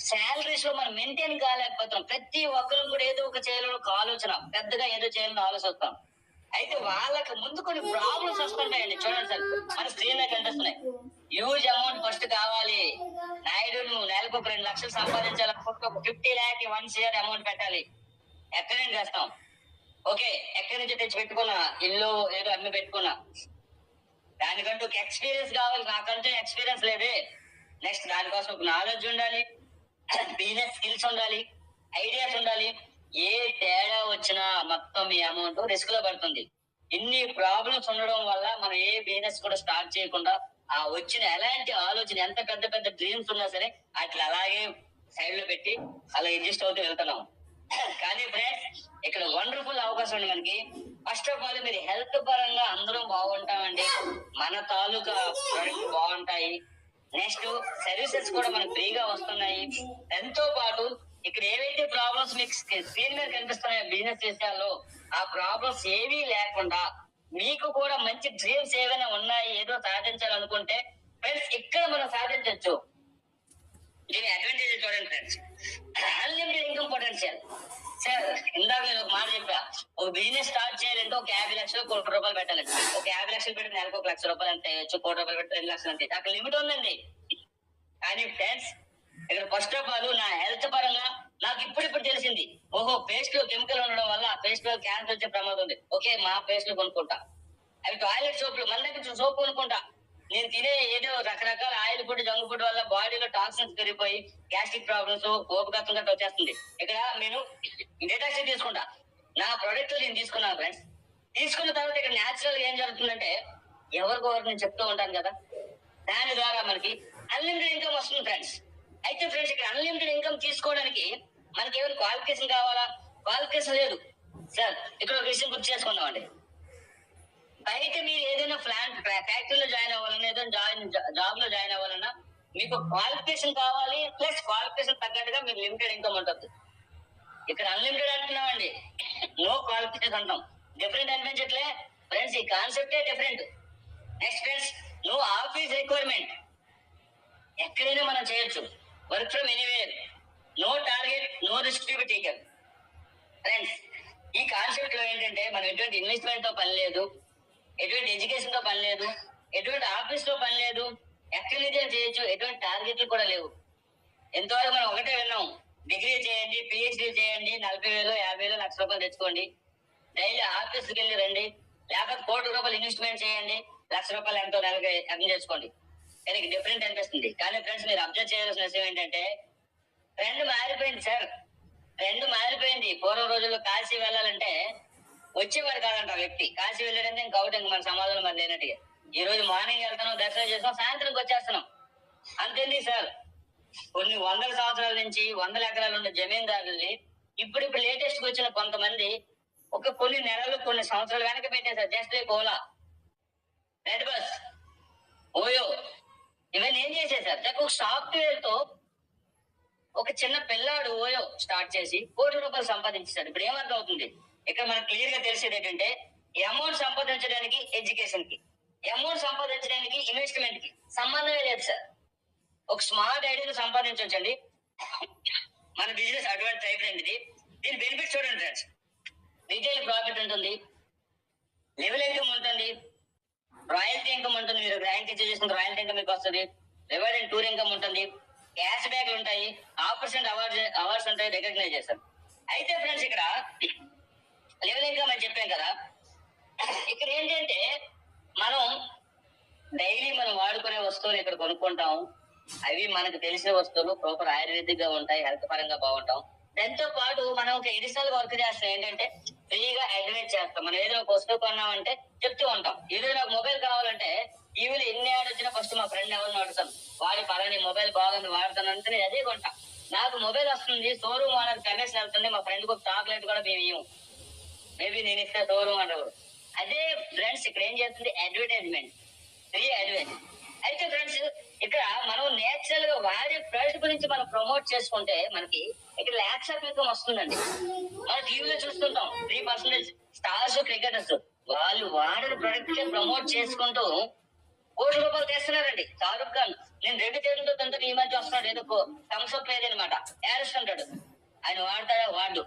శాలరీస్ లో మనం మెయింటైన్ కాలేకపోతున్నాం. ప్రతి ఒక్కరు కూడా ఏదో ఒక చేయాలని ఒక ఆలోచన, పెద్దగా ఏదో చేయాలని ఆలోచిస్తాం. అయితే వాళ్ళకి ముందు కొన్ని ప్రాబ్లమ్స్ వస్తుంటాయండి. చూడండి సార్, మన స్క్రీన్ మీద కనిపిస్తున్నాయి. హ్యూజ్ అమౌంట్ ఫస్ట్ కావాలి. నాయుడు, నువ్వు నెలకు ఒక 2 లక్షలు సంపాదించాలనుకుంటే ఒక 50 lakh 1 year అమౌంట్ పెట్టాలి. ఎక్కడి నుంచి చేస్తాం? ఓకే, ఎక్కడి నుంచి తెచ్చి పెట్టుకున్నా, ఇల్లు ఏదో అమ్మి పెట్టుకున్నా, దానికంటూ ఒక ఎక్స్పీరియన్స్ కావాలి. నాకంటూ ఎక్స్పీరియన్స్ లేదే. నెక్స్ట్ దానికోసం ఒక నాలెడ్జ్ ఉండాలి, బిజినెస్ స్కిల్స్ ఉండాలి, ఐడియాస్ ఉండాలి. ఏ తేడా వచ్చినా మొత్తం మీ అమౌంట్ రిస్క్ లో పడుతుంది. ఇన్ని ప్రాబ్లమ్స్ ఉండడం వల్ల మనం ఏ బిజినెస్ కూడా స్టార్ట్ చేయకుండా ఆ వచ్చిన ఎలాంటి ఆలోచన, ఎంత పెద్ద పెద్ద డ్రీమ్స్ ఉన్నా సరే అట్లా అలాగే సైడ్ లో పెట్టి అలా అడ్జస్ట్ అవుతూ వెళ్తున్నాం. కానీ ఫ్రెండ్స్, ఇక్కడ వండర్ఫుల్ అవకాశం ఉంది మనకి. ఫస్ట్ ఆఫ్ ఆల్, మీరు హెల్త్ పరంగా అందరం బాగుంటామండి. మన తాలూకా ప్రొడక్ట్ బాగుంటాయి. నెక్స్ట్ సర్వీసెస్ కూడా మనకు ఫ్రీగా వస్తున్నాయి. దాంతో పాటు ఇక్కడ ఏవైతే ప్రాబ్లమ్స్ మీకు స్క్రీన్ మీద కనిపిస్తున్నాయో బిజినెస్ చేసేవాళ్ళు, ఆ ప్రాబ్లమ్స్ ఏవీ లేకుండా మీకు కూడా మంచి డ్రీమ్స్ ఏవైనా ఉన్నాయి, ఏదో సాధించాలనుకుంటే ఫ్రెండ్స్ ఇక్కడ మనం సాధించవచ్చు. దీని అడ్వాంటేజ్ చూడండి friends. Unlimited income potential. Sir, ఇందాక నేను ఒక మాట చెప్పా, ఒక బిజినెస్ స్టార్ట్ చేయాలంటే ఒక 50 లక్షలు 1 కోటి రూపాయలు పెట్టాలండి. ఒక 50 లక్షలు పెట్టి నెలకు 1 లక్ష రూపాయలు అంతే, 1 కోటి రూపాయలు పెట్టి 2 లక్షలు అంతే. అక్కడ లిమిట్ ఉందండి. కానీ ఫ్రెండ్స్, ఇక్కడ ఫస్ట్ ఆఫ్ ఆల్ నా హెల్త్ పరంగా నాకు ఇప్పుడు తెలిసింది, ఓహో పేస్ట్ లో కెమికల్ ఉండడం వల్ల ఆ పేస్ట్ లో క్యాన్సర్ వచ్చే ప్రమాదం ఉంది. ఓకే, మా పేస్ట్ లో కొనుక్కుంటా. అవి టాయిలెట్ సోప్లు, మన దగ్గర సోప్ కొనుక్కుంటా. నేను తినే ఏదో రకరకాల ఆయిల్ ఫుడ్, జంక్ ఫుడ్ వల్ల బాడీలో టాక్సిన్స్ పెరిగిపోయి గ్యాస్ట్రిక్ ప్రాబ్లమ్స్, ఓపికత్వం గట్రా వచ్చేస్తుంది. ఇక్కడ నేను డేటాక్స్ తీసుకుంటా. నా ప్రొడక్ట్ నేను తీసుకున్నాను ఫ్రెండ్స్. తీసుకున్న తర్వాత ఇక్కడ న్యాచురల్ గా ఏం జరుగుతుందంటే, ఎవరికొవరు నేను చెప్తూ ఉంటాను కదా, దాని ద్వారా మనకి అన్లిమిటెడ్ ఇన్కమ్ వస్తుంది ఫ్రెండ్స్. అయితే ఫ్రెండ్స్, ఇక్కడ అన్లిమిటెడ్ ఇన్కమ్ తీసుకోవడానికి మనకి ఏమైనా క్వాలిఫికేషన్ కావాలా? క్వాలిఫికేషన్ లేదు సార్. ఇక్కడ ఒక విషయం గుర్తు చేసుకుందాం అండి. బయట మీరు ఏదైనా ఫ్యాక్టరీలో జాయిన్ అవ్వాలన్నా, ఏదైనా జాబ్ లో జాయిన్ అవ్వాలన్నా మీకు క్వాలిఫికేషన్ కావాలి. ప్లస్ క్వాలిఫికేషన్ తగ్గట్టుగా మీకు లిమిటెడ్ ఇన్కమ్ ఉంటుంది. ఇక్కడ అన్లిమిటెడ్ అంటున్నామండి, నో క్వాలిఫికేషన్ అంటాం. డిఫరెంట్ అనిపించట్లే ఫ్రెండ్స్, ఈ కాన్సెప్టే different. Next friends, no office requirement. ఎక్కడైనా మనం చేయొచ్చు, work from anywhere. No target, no risk to be taken. Friends, ఈ కాన్సెప్ట్ లో ఏంటంటే మనం ఎటువంటి ఇన్వెస్ట్మెంట్ తో పని లేదు, ఎటువంటి ఎడ్యుకేషన్ తో పని లేదు, ఎటువంటి ఆఫీస్ లో పని లేదు, ఎక్కడి నుంచి చేయొచ్చు, ఎటువంటి టార్గెట్లు కూడా లేవు. ఎంతవరకు మనం ఒకటే విన్నాం, డిగ్రీ చేయండి, పిహెచ్డీ చేయండి, 40,000 50,000 లక్ష రూపాయలు తెచ్చుకోండి, డైలీ ఆఫీస్కి వెళ్ళి రండి, లేకపోతే 1 కోటి రూపాయలు ఇన్వెస్ట్మెంట్ చేయండి, 1,00,000 రూపాయలు ఎంతో నెలకి ఎర్న్ చేసుకోండి. కానీ డిఫరెంట్ అనిపిస్తుంది. కానీ ఫ్రెండ్స్, మీరు అబ్జర్వ్ చేయాల్సిన విషయం ఏంటంటే, ట్రెండ్ మారిపోయింది సార్. ట్రెండ్ మారిపోయింది. పూర్వం రోజుల్లో కాశీ వెళ్ళాలంటే వచ్చేవాడు కాదంట ఆ వ్యక్తి. కాశీ వెళ్ళాడంటే ఇంకా అవుట్, ఇంకా మన సమాజంలో మరి లేనట్టుగా. ఈ రోజు మార్నింగ్ వెళ్తున్నాం, దర్శనం చేస్తాం, సాయంత్రంకి వచ్చేస్తున్నాం. అంతేంది సార్, కొన్ని 100 సంవత్సరాల నుంచి 100 ఎకరాలు ఉన్న జమీందారుల్ని ఇప్పుడు లేటెస్ట్ గా వచ్చిన కొంతమంది ఒక కొన్ని నెలలు, కొన్ని సంవత్సరాలు వెనక పెట్టేశారు. Just like Ola, red bus, OYO, ఇవన్నీ ఏం చేసేసారు? ఒక సాఫ్ట్వేర్ తో ఒక చిన్న పిల్లాడు ఓయో స్టార్ట్ చేసి 1 కోటి రూపాయలు సంపాదించాడు. ఇప్పుడు ఏమర్థం అవుతుంది? ఇక్కడ మనకు క్లియర్ గా తెలిసేది ఏంటంటే, అమౌంట్ సంపాదించడానికి ఎడ్యుకేషన్ కి, అమౌంట్ సంపాదించడానికి ఇన్వెస్ట్మెంట్ కి సంబంధమే లేదు సార్. ఒక స్మార్ట్ ఐడియాను సంపాదించవచ్చండి. మన బిజినెస్ అడ్వాన్స్ అయిపోయింది. దీని బెనిఫిట్ చూడండి ఫ్రెండ్స్. రీటైల్ ప్రాఫిట్ ఉంటుంది, లెవెల్ ఇన్కమ్ ఉంటుంది, రాయల్టీ ఇన్కమ్ ఉంటుంది. మీరు ర్యాంక్ చేసిన రాయల్టీ ఇన్కమ్ మీకు వస్తుంది. రివార్డ్ అండ్ టూర్ ఇన్కమ్ ఉంటుంది, క్యాష్ బ్యాక్లు ఉంటాయి, ఆపర్చునిటీ అవార్డ్స్ ఉంటాయి, రికగ్నైజ్ చేస్తారు. అయితే ఫ్రెండ్స్, ఇక్కడ లెవెల్ ఇన్కమ్ అని చెప్పాం కదా, ఇక్కడ ఏంటంటే మనం డైలీ మనం వాడుకునే వస్తువులు ఇక్కడ కొనుక్కుంటాం. అవి మనకు తెలిసిన వస్తువులు, ప్రాపర్ ఆయుర్వేదిక్ గా ఉంటాయి, హెల్త్ పరంగా బాగుంటాం. దాంతో పాటు మనం ఒక ఎడిషనల్ వర్క్ చేస్తాం. ఏంటంటే ఫ్రీగా అడ్వైజ్ చేస్తాం. మనం ఏదైనా ఒక వస్తువు కొన్నామంటే చెప్తూ ఉంటాం. ఈ రోజు నాకు మొబైల్ కావాలంటే టీవీలో ఎన్ని యాడ్ వచ్చినా ఫస్ట్ మా ఫ్రెండ్ ఎవరిని అడుగుతాను, వాడి పలాని మొబైల్ బాగుంది వాడతాను అంటే నేను అదే కొంటా. నాకు మొబైల్ వస్తుంది, షోరూమ్ ఓనర్ కమిషన్ వెళ్తుంది, మా ఫ్రెండ్ కు చాక్లెట్ కూడా మేము ఇవ్వం, మేబీ నేను ఇస్తే షోరూమ్ ఓనర్. అదే ఫ్రెండ్స్ ఇక్కడ ఏం చేస్తుంది, అడ్వర్టైజ్మెంట్, ఫ్రీ అడ్వర్టైజ్. అయితే ఫ్రెండ్స్ ఇక్కడ మనం నేచురల్ గా వాడే ప్రోడక్ట్ గురించి మనం ప్రమోట్ చేసుకుంటే మనకి ఇక్కడ లాక్స్ ఆఫ్ ఇన్కమ్ వస్తుందండి. మనం టీవీలో చూస్తుంటాం 3% స్టార్స్, క్రికెటర్స్ వాళ్ళు వాడిన ప్రొడక్ట్ ప్రమోట్ చేసుకుంటూ కోట్ల రూపాయలు తెస్తున్నారండి. షారుఖ్ ఖాన్ నేను 2 చేతులతో తంతా ఈ మధ్య వస్తున్నాడు, ఏదో థమ్స్అప్ లేదనమాట, ఏడుస్తుంటాడు, ఆయన వాడతాడా వాడు.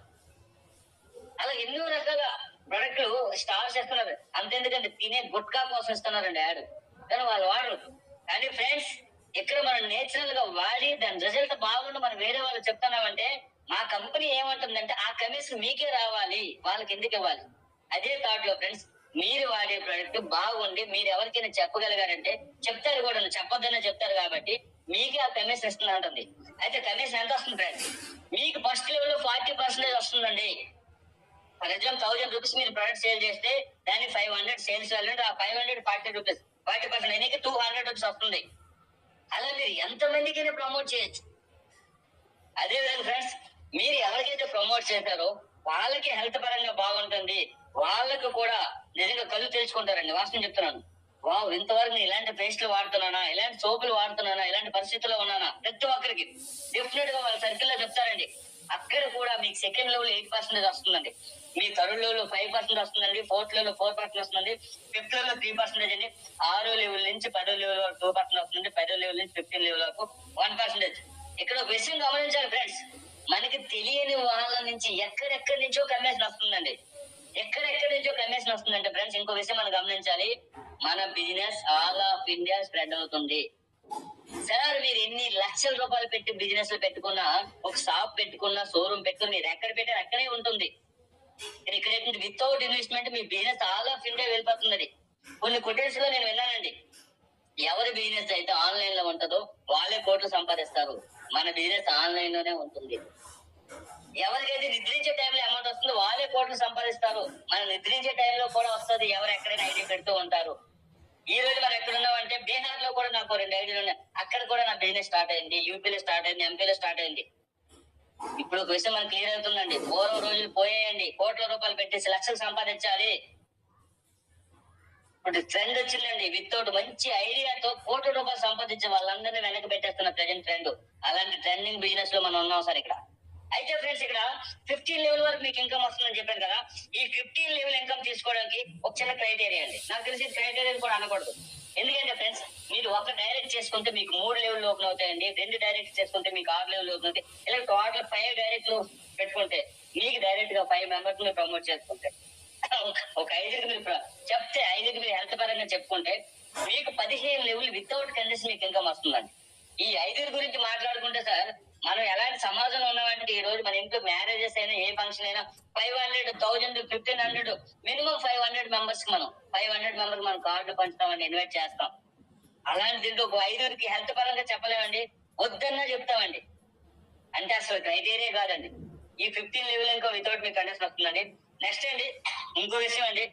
అలా ఎన్నో రకాల ప్రొడక్ట్లు స్టార్స్ ఇస్తున్నారు. అంతెందుకంటే తినే గుట్కా కోసం ఇస్తున్నారండి యాడ్, కానీ వాళ్ళు వాడరు. కానీ ఫ్రెండ్స్ ఇక్కడ మనం నేచురల్ గా వాడి దాని రిజల్ట్ బాగుండి మనం వేరే వాళ్ళు చెప్తున్నామంటే మా కంపెనీ ఏమంటుందంటే ఆ కమిషన్ మీకే రావాలి, వాళ్ళకి ఎందుకు ఇవ్వాలి. అదే థాట్ లో ఫ్రెండ్స్ మీరు వాడే ప్రోడక్ట్ బాగుండి మీరు ఎవరికైనా చెప్పగలిగారంటే చెప్తారు కూడా, చెప్పొద్దనే చెప్తారు కాబట్టి మీకే ఆ కమిషన్ ఇస్తుంది ఉంటుంది. అయితే కమిషన్ ఎంత వస్తుంది ఫ్రెండ్స్, మీకు ఫస్ట్ లెవెల్ లో 40% వస్తుందండి. ఫర్ ఎగ్జాంపుల్ 1000 రూపీస్ మీరు ప్రొడక్ట్ సేల్ చేస్తే దానికి 500 సేల్స్ వాల్యూ, ఆ 500 40 రూపీస్, 40% అయినాక 200 రూపీస్ వస్తుంది. అలా మీరు ఎంత మందికైనా ప్రమోట్ చేయొచ్చు. అదే విధంగా ఫ్రెండ్స్ మీరు ఎవరికైతే ప్రమోట్ చేశారో వాళ్ళకి హెల్త్ పరంగా బాగుంటుంది, వాళ్ళకు కూడా నిజంగా కళ్ళు తెలుసుకుంటారండి. వాస్తవం చెప్తున్నాను, వావ్ ఇంతవరకు నేను ఇలాంటి పేస్ట్లు వాడుతున్నానా, ఇలాంటి సోపులు వాడుతున్నానా, ఇలాంటి పరిస్థితుల్లో ఉన్నానా, ప్రతి ఒక్కరికి డెఫినెట్ గా వాళ్ళ సర్కిల్ లో చెప్తారండి. అక్కడ కూడా మీకు సెకండ్ లెవెల్ 8% వస్తుందండి, మీ థర్డ్ లెవెల్ 5% వస్తుందండి, ఫోర్త్ లెవెల్ 4% వస్తుందండి, ఫిఫ్త్ లెవెల్ 3% అండి, 6వ లెవెల్ నుంచి 10వ లెవెల్ వరకు 2% వస్తుంది, 10వ లెవెల్ నుంచి 15 లెవెల్ వరకు 1%. ఇక్కడ ఒక విషయం గమనించాలి ఫ్రెండ్స్, మనకి తెలియని వాళ్ళ నుంచి ఎక్కడెక్కడి నుంచో కమిషన్ వస్తుందండి. ఎక్కడెక్కడి నుంచో కమిషన్ వస్తుందంటే ఫ్రెండ్స్ ఇంకో విషయం మనం గమనించాలి, మన business all of India spread అవుతుంది. సార్ మీరు ఎన్ని లక్షల రూపాయలు పెట్టి బిజినెస్ పెట్టుకున్నా, ఒక షాప్ పెట్టుకున్నా, షోరూమ్ పెట్టుకున్నా, మీరు ఎక్కడ పెట్టారు అక్కడే ఉంటుంది. ఇక్కడ without investment me business all of India వెళ్ళిపోతుంది. కొన్ని కొటేషన్స్ లో నేను విన్నానండి, ఎవరి బిజినెస్ అయితే ఆన్లైన్ లో ఉంటుందో వాళ్ళే కోట్లు సంపాదిస్తారు, మన బిజినెస్ ఆన్లైన్ లోనే ఉంటుంది. ఎవరికైతే నిద్రించే టైంలో అమౌంట్ వస్తుందో వాళ్ళే కోట్లు సంపాదిస్తారు, మనం నిద్రించే టైంలో కూడా వస్తుంది, ఎవరు ఎక్కడైనా ఐడియా పెడుతూ ఉంటారు. ఈ రోజు మనం ఎక్కడున్నామంటే బీహార్ లో కూడా నాకు 2 ఐడియాలు ఉన్నాయి, అక్కడ కూడా నా బిజినెస్ స్టార్ట్ అయింది, యూపీలో స్టార్ట్ అయింది, ఎంపీలో స్టార్ట్ అయింది. ఇప్పుడు ఒక విషయం మనకు క్లియర్ అవుతుందండి, పూర్వం రోజులు పోయేయండి, కోట్ల రూపాయలు పెట్టేసి లక్షలు సంపాదించాలి. ఇప్పుడు ట్రెండ్ వచ్చిందండి, వితౌట్ మంచి ఐడియాతో కోట్ల రూపాయలు సంపాదించే వాళ్ళందరినీ వెనక పెట్టేస్తున్న ప్రజెంట్ ట్రెండ్. అలాంటి ట్రెండింగ్ బిజినెస్ లో మనం ఉన్నాం సార్ ఇక్కడ. అయితే ఫ్రెండ్స్ ఇక్కడ 15 లెవెల్ వరకు మీకు ఇన్కమ్ వస్తుందని చెప్పాను కదా, ఈ 15 లెవెల్ ఇన్కమ్ తీసుకోవడానికి ఒక చిన్న క్రైటీరియా అండి. నాకు తెలిసి క్రైటీరియా కూడా అనకూడదు, ఎందుకంటే ఫ్రెండ్స్ మీరు ఒక డైరెక్ట్ చేసుకుంటే మీకు 3 లెవెల్ ఓపెన్ అవుతాయండి, 2 డైరెక్ట్ చేసుకుంటే మీకు 6 లెవెల్ ఓపెన్ అవుతాయి, ఇలా టోటల్ 5 డైరెక్ట్ పెట్టుకుంటే మీకు డైరెక్ట్ గా 5 మెంబర్స్ మీరు ప్రమోట్ చేసుకుంటే, ఒక 5కి మీరు చెప్తే 5కి మీరు హెల్త్ పరంగా చెప్పుకుంటే మీకు 15 లెవెల్ వితౌట్ కండిషన్ మీకు ఇన్కమ్ వస్తుందండి. ఈ 5 గురించి మాట్లాడుకుంటే సార్ మనం ఎలాంటి సమాజంలో ఉన్నామంటే ఈ రోజు మన ఇంట్లో మ్యారేజెస్ అయినా ఏ ఫంక్షన్ అయినా 500, 1000, 1500 మినిమం 500 మెంబర్స్ మనం 500 మెంబర్స్ మనం కార్డులు పంచుతామండి, ఇన్వైట్ చేస్తాం. అలాంటి దీంట్లో ఒక 5కి హెల్త్ పరంగా చెప్పలేమండి, వద్దన్నా చెప్తామండి. అంటే అసలు క్రైటీరియా కాదండి, ఈ 15 లెవెల్ ఇంకా వితౌట్ మీకు కండిషన్ వస్తుందండి. నెక్స్ట్ అండి ఇంకో విషయం అండి,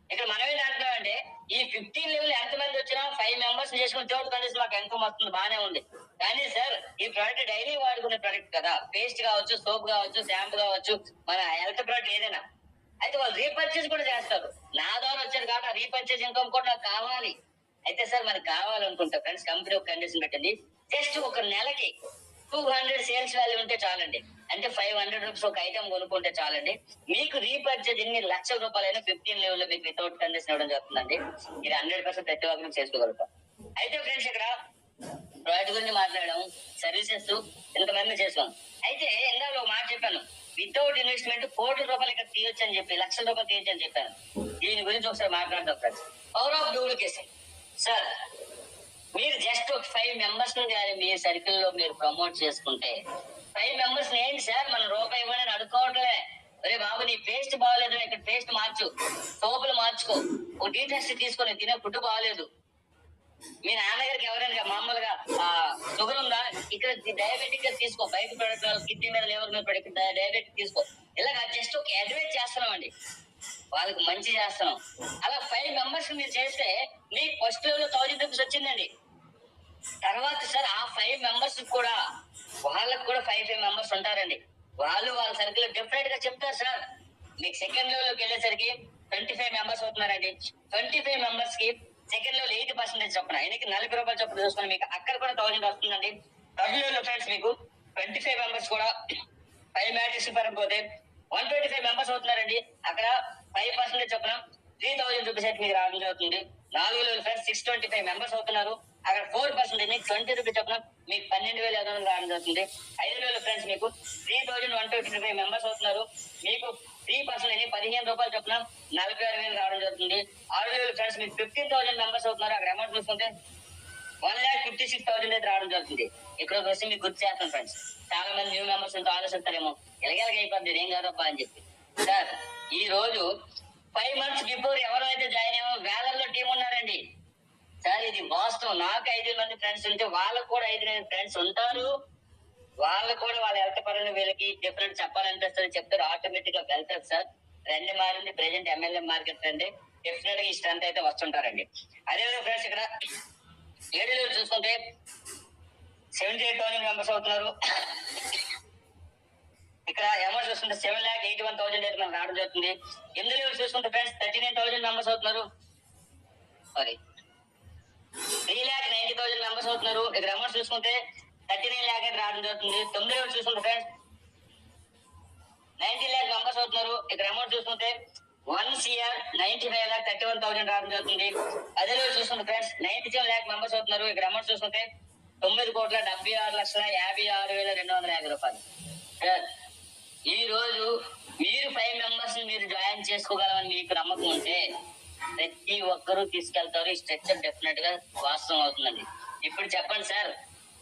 ఇక్కడ మనం ఏంటి అంటున్నామంటే ఈ 15 లెవెల్ ఎంతమంది వచ్చినా 5 మెంబర్స్ చేసుకుని థర్డ్ కండిషన్ మాకు ఇన్కమ్ వస్తుంది, బానే ఉంది. కానీ సార్ ఈ ప్రోడక్ట్ డైలీ వాడుకునే ప్రోడక్ట్ కదా, పేస్ట్ కావచ్చు, సోప్ కావచ్చు, షాంపూ కావచ్చు, మన హెల్త్ ప్రోడక్ట్ ఏదైనా, అయితే వాళ్ళు రీపర్చేజ్ కూడా చేస్తారు. నా ద్వారా వచ్చారు కాబట్టి రీపర్చేజ్ ఇన్కమ్ కూడా నాకు కావాలి. అయితే సార్ మనకు కావాలనుకుంటా ఫ్రెండ్స్ కంపెనీ ఒక కండిషన్ పెట్టండి, జస్ట్ ఒక నెలకి 200 సేల్స్ వాల్యూ ఉంటే చాలండి, అంటే 500 రూపీస్ ఒక ఐటమ్ కొనుక్కుంటే చాలండి, మీకు రీపర్చేజ్ ఎన్ని లక్షల రూపాయలైనా 15 లెవెల్ లో మీకు వితౌట్ కండిషన్ ఇవ్వడం జరుగుతుందండి. ఇది 100% ప్రతి ఒక్కరికి చేసుకోగలుగుతాం. అయితే ఫ్రెండ్స్ ఇక్కడ ప్రోడక్ట్ గురించి మాట్లాడడం, సర్వీసెస్ ఇంతమంది చేసాం. అయితే ఇందాక ఒక మాట చెప్పాను, వితౌట్ ఇన్వెస్ట్మెంట్ కోట్ల రూపాయలు ఇక్కడ తీయొచ్చు అని చెప్పి, లక్షల రూపాయలు తీయొచ్చు అని చెప్పాను. దీని గురించి ఒకసారి మాట్లాడదాం friends. Power of duplication. Sir మీరు జస్ట్ ఒక 5 మెంబర్స్ కానీ మీ సర్కిల్ లో మీరు ప్రమోట్ చేసుకుంటే 5 మెంబర్స్ ఏంటి సార్ మనం రూపాయి ఇవ్వని అనుకోవట్లే, అరే బాబు నీ పేస్ట్ బాగోలేదు, ఇక్కడ పేస్ట్ మార్చు, సోపులు మార్చుకో, ఓ డీటెస్ట్ తీసుకొని తినే ఫుడ్ బాగోలేదు, మీ నాన్నగారికి ఎవరైనా మామూలుగా షుగర్ ఉందా, ఇక్కడ డయాబెటిక్ తీసుకో, బయట ప్రొడక్ట్ కిడ్నీ మీద లివర్ మీద ప్రొడక్ట్ డయాబెటిక్ తీసుకో, ఇలాగ జస్ట్ ఒక అడ్వైజ్ చేస్తున్నాం అండి, వాళ్ళకి మంచి చేస్తున్నాం. అలా 5 మెంబర్స్ మీరు చేస్తే మీకు ఫస్ట్ లెవెల్ 1000 రూపీస్ వచ్చిందండి. తర్వాత సార్ ఆ 5 మెంబర్స్ కూడా వాళ్ళకు కూడా 5 మెంబర్స్ ఉంటారండి. వాళ్ళు వాళ్ళ సర్కిల్ డిఫరెంట్ గా చెప్తారు సార్. మీకు సెకండ్ లెవెల్ లోకి వెళ్ళేసరికి 25 మెంబర్స్ అవుతున్నారండి. 25 మెంబర్స్ కి సెకండ్ లెవెల్ 80% చొప్పున ఆయనకి 40 రూపాయలు చొప్పున చూసుకుని మీకు అక్కడ కూడా 1000 వస్తుందండి. థర్డ్ లెవెల్ లో ఫ్రెండ్స్ మీకు 25 మెంబర్స్ కూడా 5 మ్యాట్రిక్స్ పరకపోతే 125 మెంబర్స్ అవుతున్నారండి. అక్కడ 5% చొప్పున 3000 రూపీస్ అయితే మీకు రావడం జరుగుతుంది. 4 లెవెల్ ఫ్రెండ్స్ 625 మెంబర్స్ అవుతున్నారు. అక్కడ 4% మీకు 20 రూపీస్ చొప్పున మీకు 12,500 రావడం జరుగుతుంది. 5 లెవెల్ ఫ్రెండ్స్ మీకు 3125 మెంబర్స్ అవుతున్నారు. మీకు 3% అని 15 రూపాయలు చొప్పున 46,000 రావడం జరుగుతుంది. 6 లెవెల్ ఫ్రెండ్స్ మీకు 15,000 మెంబర్స్ అవుతున్నారు. అక్కడ అమౌంట్ చూసుకుంటే 1,56,000 అయితే రావడం జరుగుతుంది. ఇక్కడ ఒక విషయం మీకు గుర్తు చేస్తాను ఫ్రెండ్స్. చాలా మంది న్యూ మెంబర్స్ ఎంతో ఆలోచిస్తారేమో ఎలాగెలాగ అయిపోద్ది ఏం కాదప్పా అని చెప్పి. సార్ ఈ రోజు 5 months బిఫోర్ ఎవరైతే జాయిన్ అయ్యామో వేలల్లో టీం ఉన్నారండి. సార్ ఇది వాస్తవం. నాకు 5 మంది ఫ్రెండ్స్ ఉంటే వాళ్ళకు కూడా 5 ఫ్రెండ్స్ ఉంటారు. వాళ్ళు కూడా వాళ్ళ హెల్త్ పరంగా వీళ్ళకి డిఫరెంట్ చెప్పాలనిపిస్తుంది చెప్తారు. ఆటోమేటిక్ గా వెళ్తారు సార్. ట్రెండ్ మారింది. Present MLA market trend. Definite గా ఈ స్ట్రెంత్ అయితే వస్తుంటారండి. అదేవిధంగా ఫ్రెండ్స్ ఇక్కడ 7 లెవెల్ చూసుకుంటే 78,000 మెంబర్స్ అవుతున్నారు. ఇక్కడ అమౌంట్ చూసుకుంటే 7,81,000 అయితే మనకు రావడం జరుగుతుంది. 8 లెవెల్ చూసుకుంటే ఫ్రెండ్స్ 39,000 మెంబర్స్ అవుతున్నారు. సారీ 3,90,000 మెంబర్స్ అవుతున్నారు. ఇక్కడ అమౌంట్ చూసుకుంటే 39 lakh అయితే రావడం జరుగుతుంది. 9 లెవెల్ చూసుకుంటే ఫ్రెండ్స్ 90 lakh మెంబర్స్ అవుతున్నారు. ఇక్కడ అమౌంట్ చూసుకుంటే 1,95,31,000 రావడం జరుగుతుంది. అదే లెవెల్ చూసుకుంటే ఫ్రెండ్స్ 97 lakh మెంబర్స్ అవుతున్నారు. ఇక్కడ అమౌంట్ చూసుకుంటే 9,76,56,250 రూపాయలు. ఈ రోజు మీరు 5 మెంబర్స్ మీరు జాయిన్ చేసుకోగలమని మీకు నమ్మకం ఉంటే ప్రతి ఒక్కరూ తీసుకెళ్తారు. ఈ స్ట్రక్చర్ డెఫినెట్ గా వాస్తవం అవుతుందండి. ఇప్పుడు చెప్పండి సార్,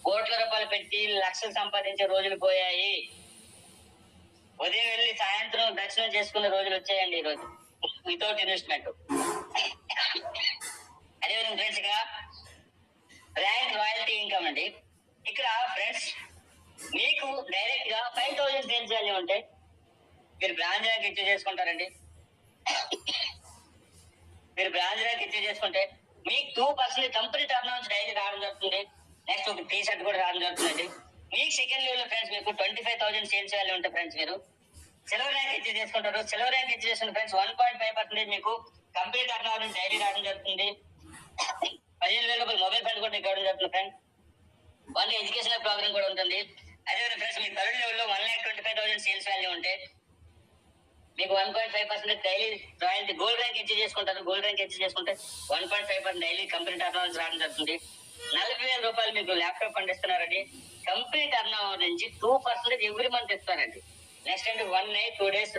కోట్ల రూపాయలు పెట్టి లక్షలు సంపాదించే రోజులు పోయాయి. ఉదయం వెళ్ళి సాయంత్రం దర్శనం చేసుకునే రోజులు వచ్చాయండి ఈ రోజు వితౌట్ ఇన్వెస్ట్మెంట్. అదేవిధంగా ఫ్రెండ్స్ ఇక్కడ ర్యాంక్ రాయల్టీ ఇన్కమ్ అండి. ఇక్కడ ఫ్రెండ్స్ మీకు డైరెక్ట్ గా 5,000 సేల్స్ వాల్యూ ఉంటే మీరు బ్రాంచ్ ర్యాంక్ ఇచ్చి చేసుకుంటారండి. మీరు బ్రాంచ్ ర్యాంక్ ఇచ్చి చేసుకుంటే మీకు 2% కంపెనీ టర్న్ నుంచి డైలీ రావడం జరుగుతుంది. నెక్స్ట్ ఒక టీ షర్ట్ కూడా రావడం జరుగుతుందండి. మీకు సెకండ్ లెవెల్ ఫ్రెండ్స్ మీకు 25,000 సేల్స్ వాల్యూ ఉంటే ఫ్రెండ్స్ మీరు సిల్వర్ ర్యాంక్ ఇచ్చి చేసుకుంటారు. సిల్వర్ ర్యాంక్ ఇచ్చి చేసుకుంటే ఫ్రెండ్స్ 1.5% మీకు కంపెనీ టర్న్ నుంచి డైలీ రావడం జరుగుతుంది. 15,000 రూపాయలు మొబైల్ ఫండ్ కూడా మీకు ఇవ్వడం జరుగుతుంది ఫ్రెండ్స్. 1 ఎడ్యుకేషనల్ ప్రోగ్రామ్ కూడా ఉంటుంది. అదేవిధంగా ఫ్రెండ్స్ మీ థర్డ్ లెవెల్లో 1,25,000 సేల్స్ వాల్యూ ఉంటే మీకు 1.5% డైలీ రాయల్టీ గోల్డ్ ర్యాంక్ ఇచ్చి చేసుకుంటారు. గోల్డ్ ర్యాంక్ ఇచ్చి చేసుకుంటే 1.5% డైలీ కంపెనీ టర్న్ ఓవర్ రావడం జరుగుతుంది. 40,000 రూపాయలు మీకు ల్యాప్టాప్ ఫండ్ ఇస్తున్నారండి. కంపెనీ టర్న్ ఓవర్ నుంచి 2% ఎవ్రీ మంత్ ఇస్తారండి. నెక్స్ట్ అంటే 1 night 2 days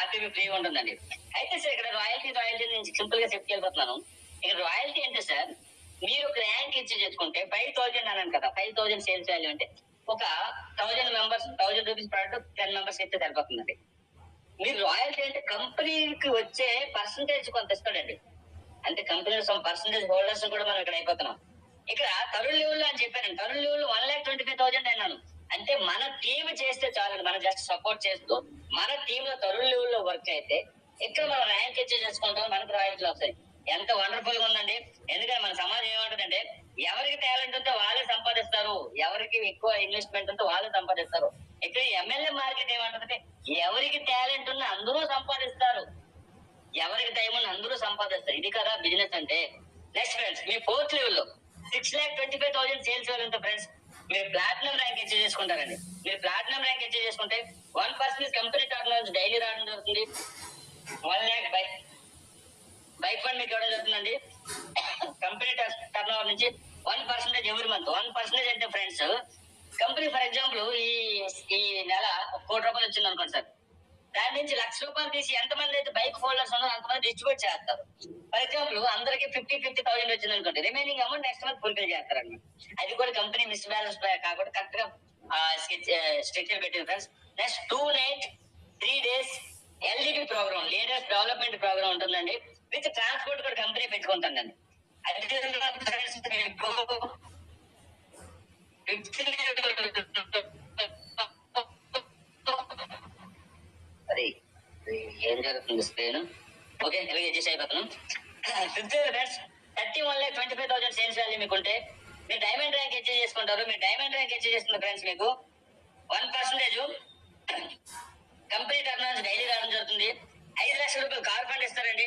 ఆర్టీవీ ఫ్రీ ఉంటుందండి. అయితే సార్ ఇక్కడ రాయల్టీ నుంచి సింపుల్ గా చెప్పుకెళ్ళిపోతున్నాను. ఇక్కడ రాయల్టీ అంటే సార్ మీరు ఒక ర్యాంక్ ఇచ్చి చేసుకుంటే 5,000 అన్నాను కదా, 5,000 సేల్స్ వాల్యూ అంటే ఒక 1,000 మెంబర్స్ 1,000 రూపీస్ ప్రోడక్ట్ 10 మెంబర్స్ అయితే సరిపోతుందండి. మీరు రాయల్టీ అంటే కంపెనీకి వచ్చే పర్సంటేజ్ కొంత ఇస్తాడండి. అంటే కంపెనీ పర్సంటేజ్ హోల్డర్స్ కూడా మనం ఇక్కడ అయిపోతున్నాం. ఇక్కడ తరుణ్ లెవెల్ అని చెప్పాను. తరుణ్ లెవెల్ 1,25,000 అన్నాను. అంటే మన టీం చేస్తే చాలండి. మనం జస్ట్ సపోర్ట్ చేస్తూ మన టీమ్ లో తరుణ్ లెవెల్ లో వర్క్ అయితే ఇక్కడ మనం ర్యాంక్ ఇచ్చి చేసుకుంటాం. మనకు రాయల్టీలు వస్తాయి. ఎంత వండర్ఫుల్ గా ఉందండి. ఎందుకంటే మన సమాజం ఏమంటుందంటే ఎవరికి టాలెంట్ ఉంటే వాళ్ళే సంపాదిస్తారు, ఎవరికి ఎక్కువ ఇన్వెస్ట్మెంట్ ఉంటే వాళ్ళే సంపాదిస్తారు. ఇక్కడ ఎమ్మెల్యే మార్కెట్ ఏమంటుందంటే ఎవరికి టాలెంట్ ఉన్నా అందరూ సంపాదిస్తారు, ఎవరికి టైం ఉన్నా అందరూ సంపాదిస్తారు. ఇది కదా బిజినెస్ అంటే. నెక్స్ట్ ఫ్రెండ్స్ మీ 4th లెవెల్లో 6,25,000 సేల్స్ వాల్యూ ఫ్రెండ్స్ మీరు ప్లాటినం ర్యాంక్ ఇచ్చి చేసుకుంటారండి. మీరు ప్లాటినం ర్యాంక్ ఇచ్చి చేసుకుంటే 1% కంపెనీ టర్న్ నుంచి డైలీ రావడం జరుగుతుంది. 1 lakh బైక్ ఫండ్ మీకు ఇవ్వడం జరుగుతుందండి. కంపెనీ టర్న్ ఓవర్ నుంచి 1% ఎవ్రీ మంత్. 1% అంటే ఫ్రెండ్స్ కంపెనీ ఫర్ ఎగ్జాంపుల్ ఈ నెల 1 కోటి రూపాయలు వచ్చింది అనుకోండి సార్, దాని నుంచి 1,00,000 రూపాయలు తీసి ఎంతమంది అయితే బైక్ హోల్డర్స్ ఉన్నారో అంతమంది డిస్ట్రిబ్యూట్ చేస్తారు. ఫర్ ఎగ్జాంపుల్ అందరికి 50,000 వచ్చింది అనుకోండి, remaining amount next month fulfil చేస్తారండి. అది కూడా కంపెనీ మిస్ బ్యాలెన్స్ కాకుండా కరెక్ట్ గా స్ట్రక్చర్ పెట్టింది friends. Next 2 night 3 days LDP programme, leaders development programme ఉంటుందండి. విత్ ట్రాన్స్పోర్ట్ కూడా కంపెనీ పెట్టుకుంటుందండి. అది అది ఏం జరుగుతుంది స్క్రీన్ ఓకే అడ్జస్ట్ అయిపోతున్నాం. 31,25,000 సేల్స్ వాల్యూ మీకుంటే మీరు డైమండ్ ర్యాంక్ అచీవ్ చేసుకుంటారు. మీరు డైమండ్ ర్యాంక్ అచీవ్ చేసుకున్న ఫ్రెండ్స్ మీకు 1% కంపెనీ టర్న్ నుంచి డైలీ రావడం జరుగుతుంది. 5 లక్షల రూపాయలు కార్ ఫండ్ ఇస్తారండి.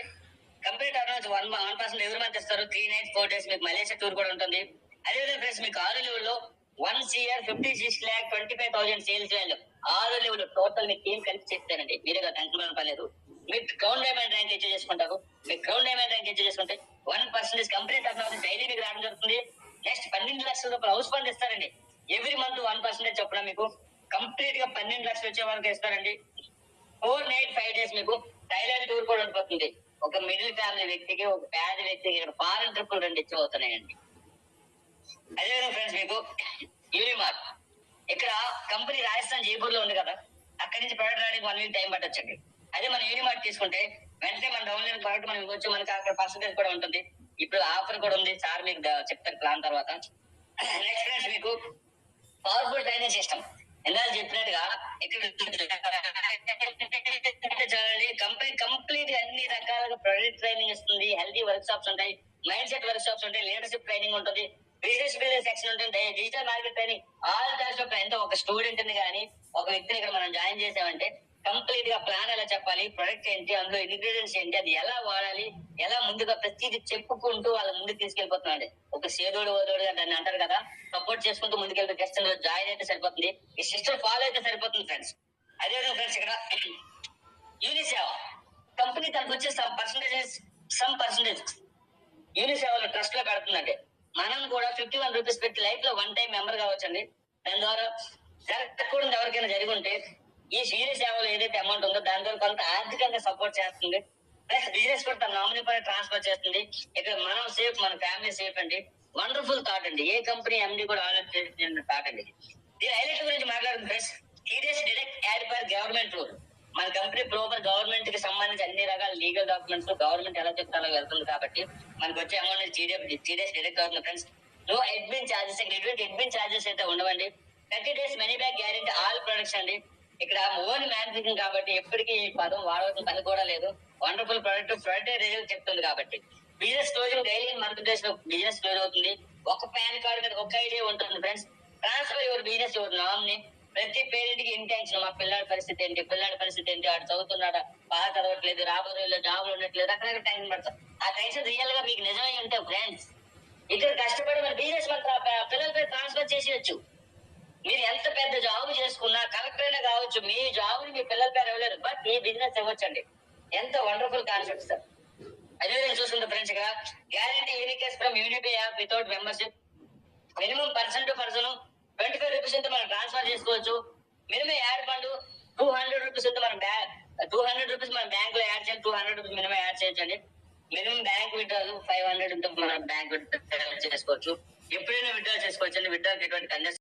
కంపెనీ టర్న్ నుంచి 1% ఎవరి మంత్ ఇస్తారు. 3 nights 4 days మీకు మలేషియా టూర్ కూడా ఉంటుంది. అదేవిధంగా ఫ్రెండ్స్ మీకు 6 లెవెల్లో 1 CR 56,25,000 sales value 6 level total మీకు ఏం కలిసి చేస్తారండి. మీరే టెన్షన్ పర్లేదు. మీరు క్రౌన్ డైమండ్ ర్యాంక్ అచీవ్ చేసుకుంటారు. మీరు క్రౌన్ డైమండ్ ర్యాంక్ అచీవ్ చేసుకుంటే 1% కంపెనీ టర్న్ నుంచి డైలీ మీకు రావడం జరుగుతుంది. నెక్స్ట్ 12 లక్షల రూపాయలు హౌస్ ఫండ్ ఇస్తారండి. ఎవ్రీ మంత్ 1% చెప్పడం మీకు కంప్లీట్ గా 12 లక్షలు వచ్చే వరకు ఇస్తారండి. 4 nights 5 days మీకు థైలాండ్ టూర్ కూడా ఉండిపోతుంది. ఒక మిడిల్ ఫ్యామిలీ వ్యక్తికి, ఒక పేద వ్యక్తికి ఇక్కడ ఫారెన్ ట్రిప్పులు 2 ఇచ్చి అవుతున్నాయండి. అదేవిధంగా ఫ్రెండ్స్ మీకు యూనిమార్ట్ ఇక్కడ కంపెనీ రాజస్థాన్ జైపూర్ లో ఉంది కదా, అక్కడి నుంచి ప్రొడక్ట్ రావడానికి 1 week టైం పట్టొచ్చండి. అదే మన యూనిమార్ట్ తీసుకుంటే వెంటనే మన డౌన్లోడ్ ప్రొడక్ట్ మనం ఇవ్వచ్చు. మనకి అక్కడ పర్సెంటేజ్ కూడా ఉంటుంది. ఇప్పుడు ఆఫర్ కూడా ఉంది. సార్ మీకు చెప్తారు ప్లాన్ తర్వాత. నెక్స్ట్ ఫ్రెండ్స్ మీకు పవర్ఫుల్ ట్రైనింగ్ సిస్టమ్ ఎందాక చెప్పినట్టుగా ఇక్కడ చూడండి, కంపెనీ కంప్లీట్ అన్ని రకాలుగా ప్రొడక్ట్ ట్రైనింగ్ ఇస్తుంది. హెల్తీ వర్క్ షాప్స్ ఉంటాయి, మైండ్ సెట్ వర్క్ షాప్స్ ఉంటాయి, లీడర్షిప్ ట్రైనింగ్ ఉంటుంది, బిజినెస్ బిల్డింగ్ సెక్షన్ ఉంటుంది, digital market training, all types of training. ఒక స్టూడెంట్ ని కానీ ఒక వ్యక్తిని ఇక్కడ మనం జాయిన్ చేసామంటే కంప్లీట్ గా ప్లాన్ ఎలా చెప్పాలి, ప్రొడక్ట్ ఏంటి, అందులో ఇంగ్రీడియంట్స్ ఏంటి, అది ఎలా వాడాలి, ఎలా ముందుగా ప్రతిదీ చెప్పుకుంటూ వాళ్ళ ముందుకు తీసుకెళ్ళిపోతున్నాండి. ఒక సేదోడు ఓదోడు దాన్ని అంటారు కదా, సపోర్ట్ చేసుకుంటూ ముందుకెళ్తే జస్ట్ జాయిన్ అయితే సరిపోతుంది. ఈ సిస్టమ్ ఫాలో అయితే సరిపోతుంది ఫ్రెండ్స్. అదేవిధంగా ఫ్రెండ్స్ ఇక్కడ యూనిసేవ కంపెనీ తనకు వచ్చే సమ్ పర్సంటేజ్ యూనిసేవలో ట్రస్ట్ లో పెడుతుందండి. మనం కూడా 51 రూపీస్ పెట్టి లైఫ్ లో 1 time మెంబర్ కావచ్చండి. దాని ద్వారా జరగకూడదు ఎవరికైనా జరిగి ఉంటే ఈ యూనిసేవలో ఏదైతే అమౌంట్ ఉందో దాని ద్వారా కొంత ఆర్థికంగా సపోర్ట్ చేస్తుంది. ప్లస్ బిజినెస్ కూడా తన నామినీ పైన ట్రాన్స్ఫర్ చేస్తుంది. ఇక్కడ మనం సేఫ్, మన ఫ్యామిలీ సేఫ్ అండి. వండర్ఫుల్ థాట్ అండి. ఏ కంపెనీ ఎండి కూడా ఆలోచించిన థాట్ అండి. దీని హైలైట్ గురించి మాట్లాడుతుంది friends. TDS direct add for government rule. మన కంపెనీ ప్రాపర్ గవర్నమెంట్ కి సంబంధించి అన్ని రకాల లీగల్ డాక్యుమెంట్స్ గవర్నమెంట్ ఎలా చెప్తే అలా వెళ్తుంది కాబట్టి మనకు వచ్చే అమౌంట్ టీడీఎస్ డైరెక్ట్ అవుతుంది ఫ్రెండ్స్. నో అడ్మిన్ చార్జెస్, ఎటువంటి అడ్మిన్ చార్జెస్ అయితే ఉండవండి. 30 days money back guarantee all products అండి. ఇక్కడ ఓన్ మ్యానుఫ్యాక్చరింగ్ కాబట్టి ఎప్పటికీ ఈ పదం వాడవలసిన పని కూడా లేదు. వండర్ఫుల్ ప్రొడక్ట్ రిజల్ట్ చెప్తుంది కాబట్టి business closing daily month days లో బిజినెస్ క్లోజ్ అవుతుంది. ఒక పాన్ కార్డు మీద ఒక ఐడియా ఉంటుంది friends. Transfer your business your nominee. ప్రతి పేరెంట్ కి ఇంటెన్షన్, మా పిల్లాడి పరిస్థితి ఏంటి, వాడు చదువుతున్నాడా, బాగా చదవట్లేదు, రాబోయే జాబ్ ఉండట్లేదు, రకరకాల టెన్షన్ పడతారు. ఆ టెన్షన్ రియల్ గా మీకు నిజమై ఉంటే ఫ్రెండ్స్ ఇక్కడ కష్టపడి మన బిజినెస్ పిల్లలపై ట్రాన్స్ఫర్ చేసేయచ్చు. మీరు ఎంత పెద్ద జాబ్ చేసుకున్నా, కలెక్టర్ అయినా కావచ్చు, మీ జాబ్ ని మీ పిల్లల పేరు ఇవ్వలేరు, బట్ మీ బిజినెస్ ఇవ్వచ్చండి. ఎంత వండర్ఫుల్ కాన్సెప్ట్ సార్. అదేవిధంగా చూసుకుంటే ఫ్రెండ్స్ ఇక్కడ guarantee Unicase from UniPay app without membership. Minimum person to person 25 rupees అయితే మనం ట్రాన్స్ఫర్ చేసుకోవచ్చు. మినిమం యాడ్ ఫండ్ 200 రూపీస్ అయితే మనం 200 రూపీస్ మన బ్యాంక్ లో యాడ్ చేయాలి. 200 రూపీస్ మినిమం యాడ్ చేయొచ్చండి. మినిమం బ్యాంక్ విత్డ్రాల్ 500 ఉంటే మనం బ్యాంక్ విత్డ్రా చేసుకోవచ్చు. ఎప్పుడైనా విత్డ్రా చేసుకోవచ్చు అండి. విత్డ్రాల్ ఎటువంటి కండిషన్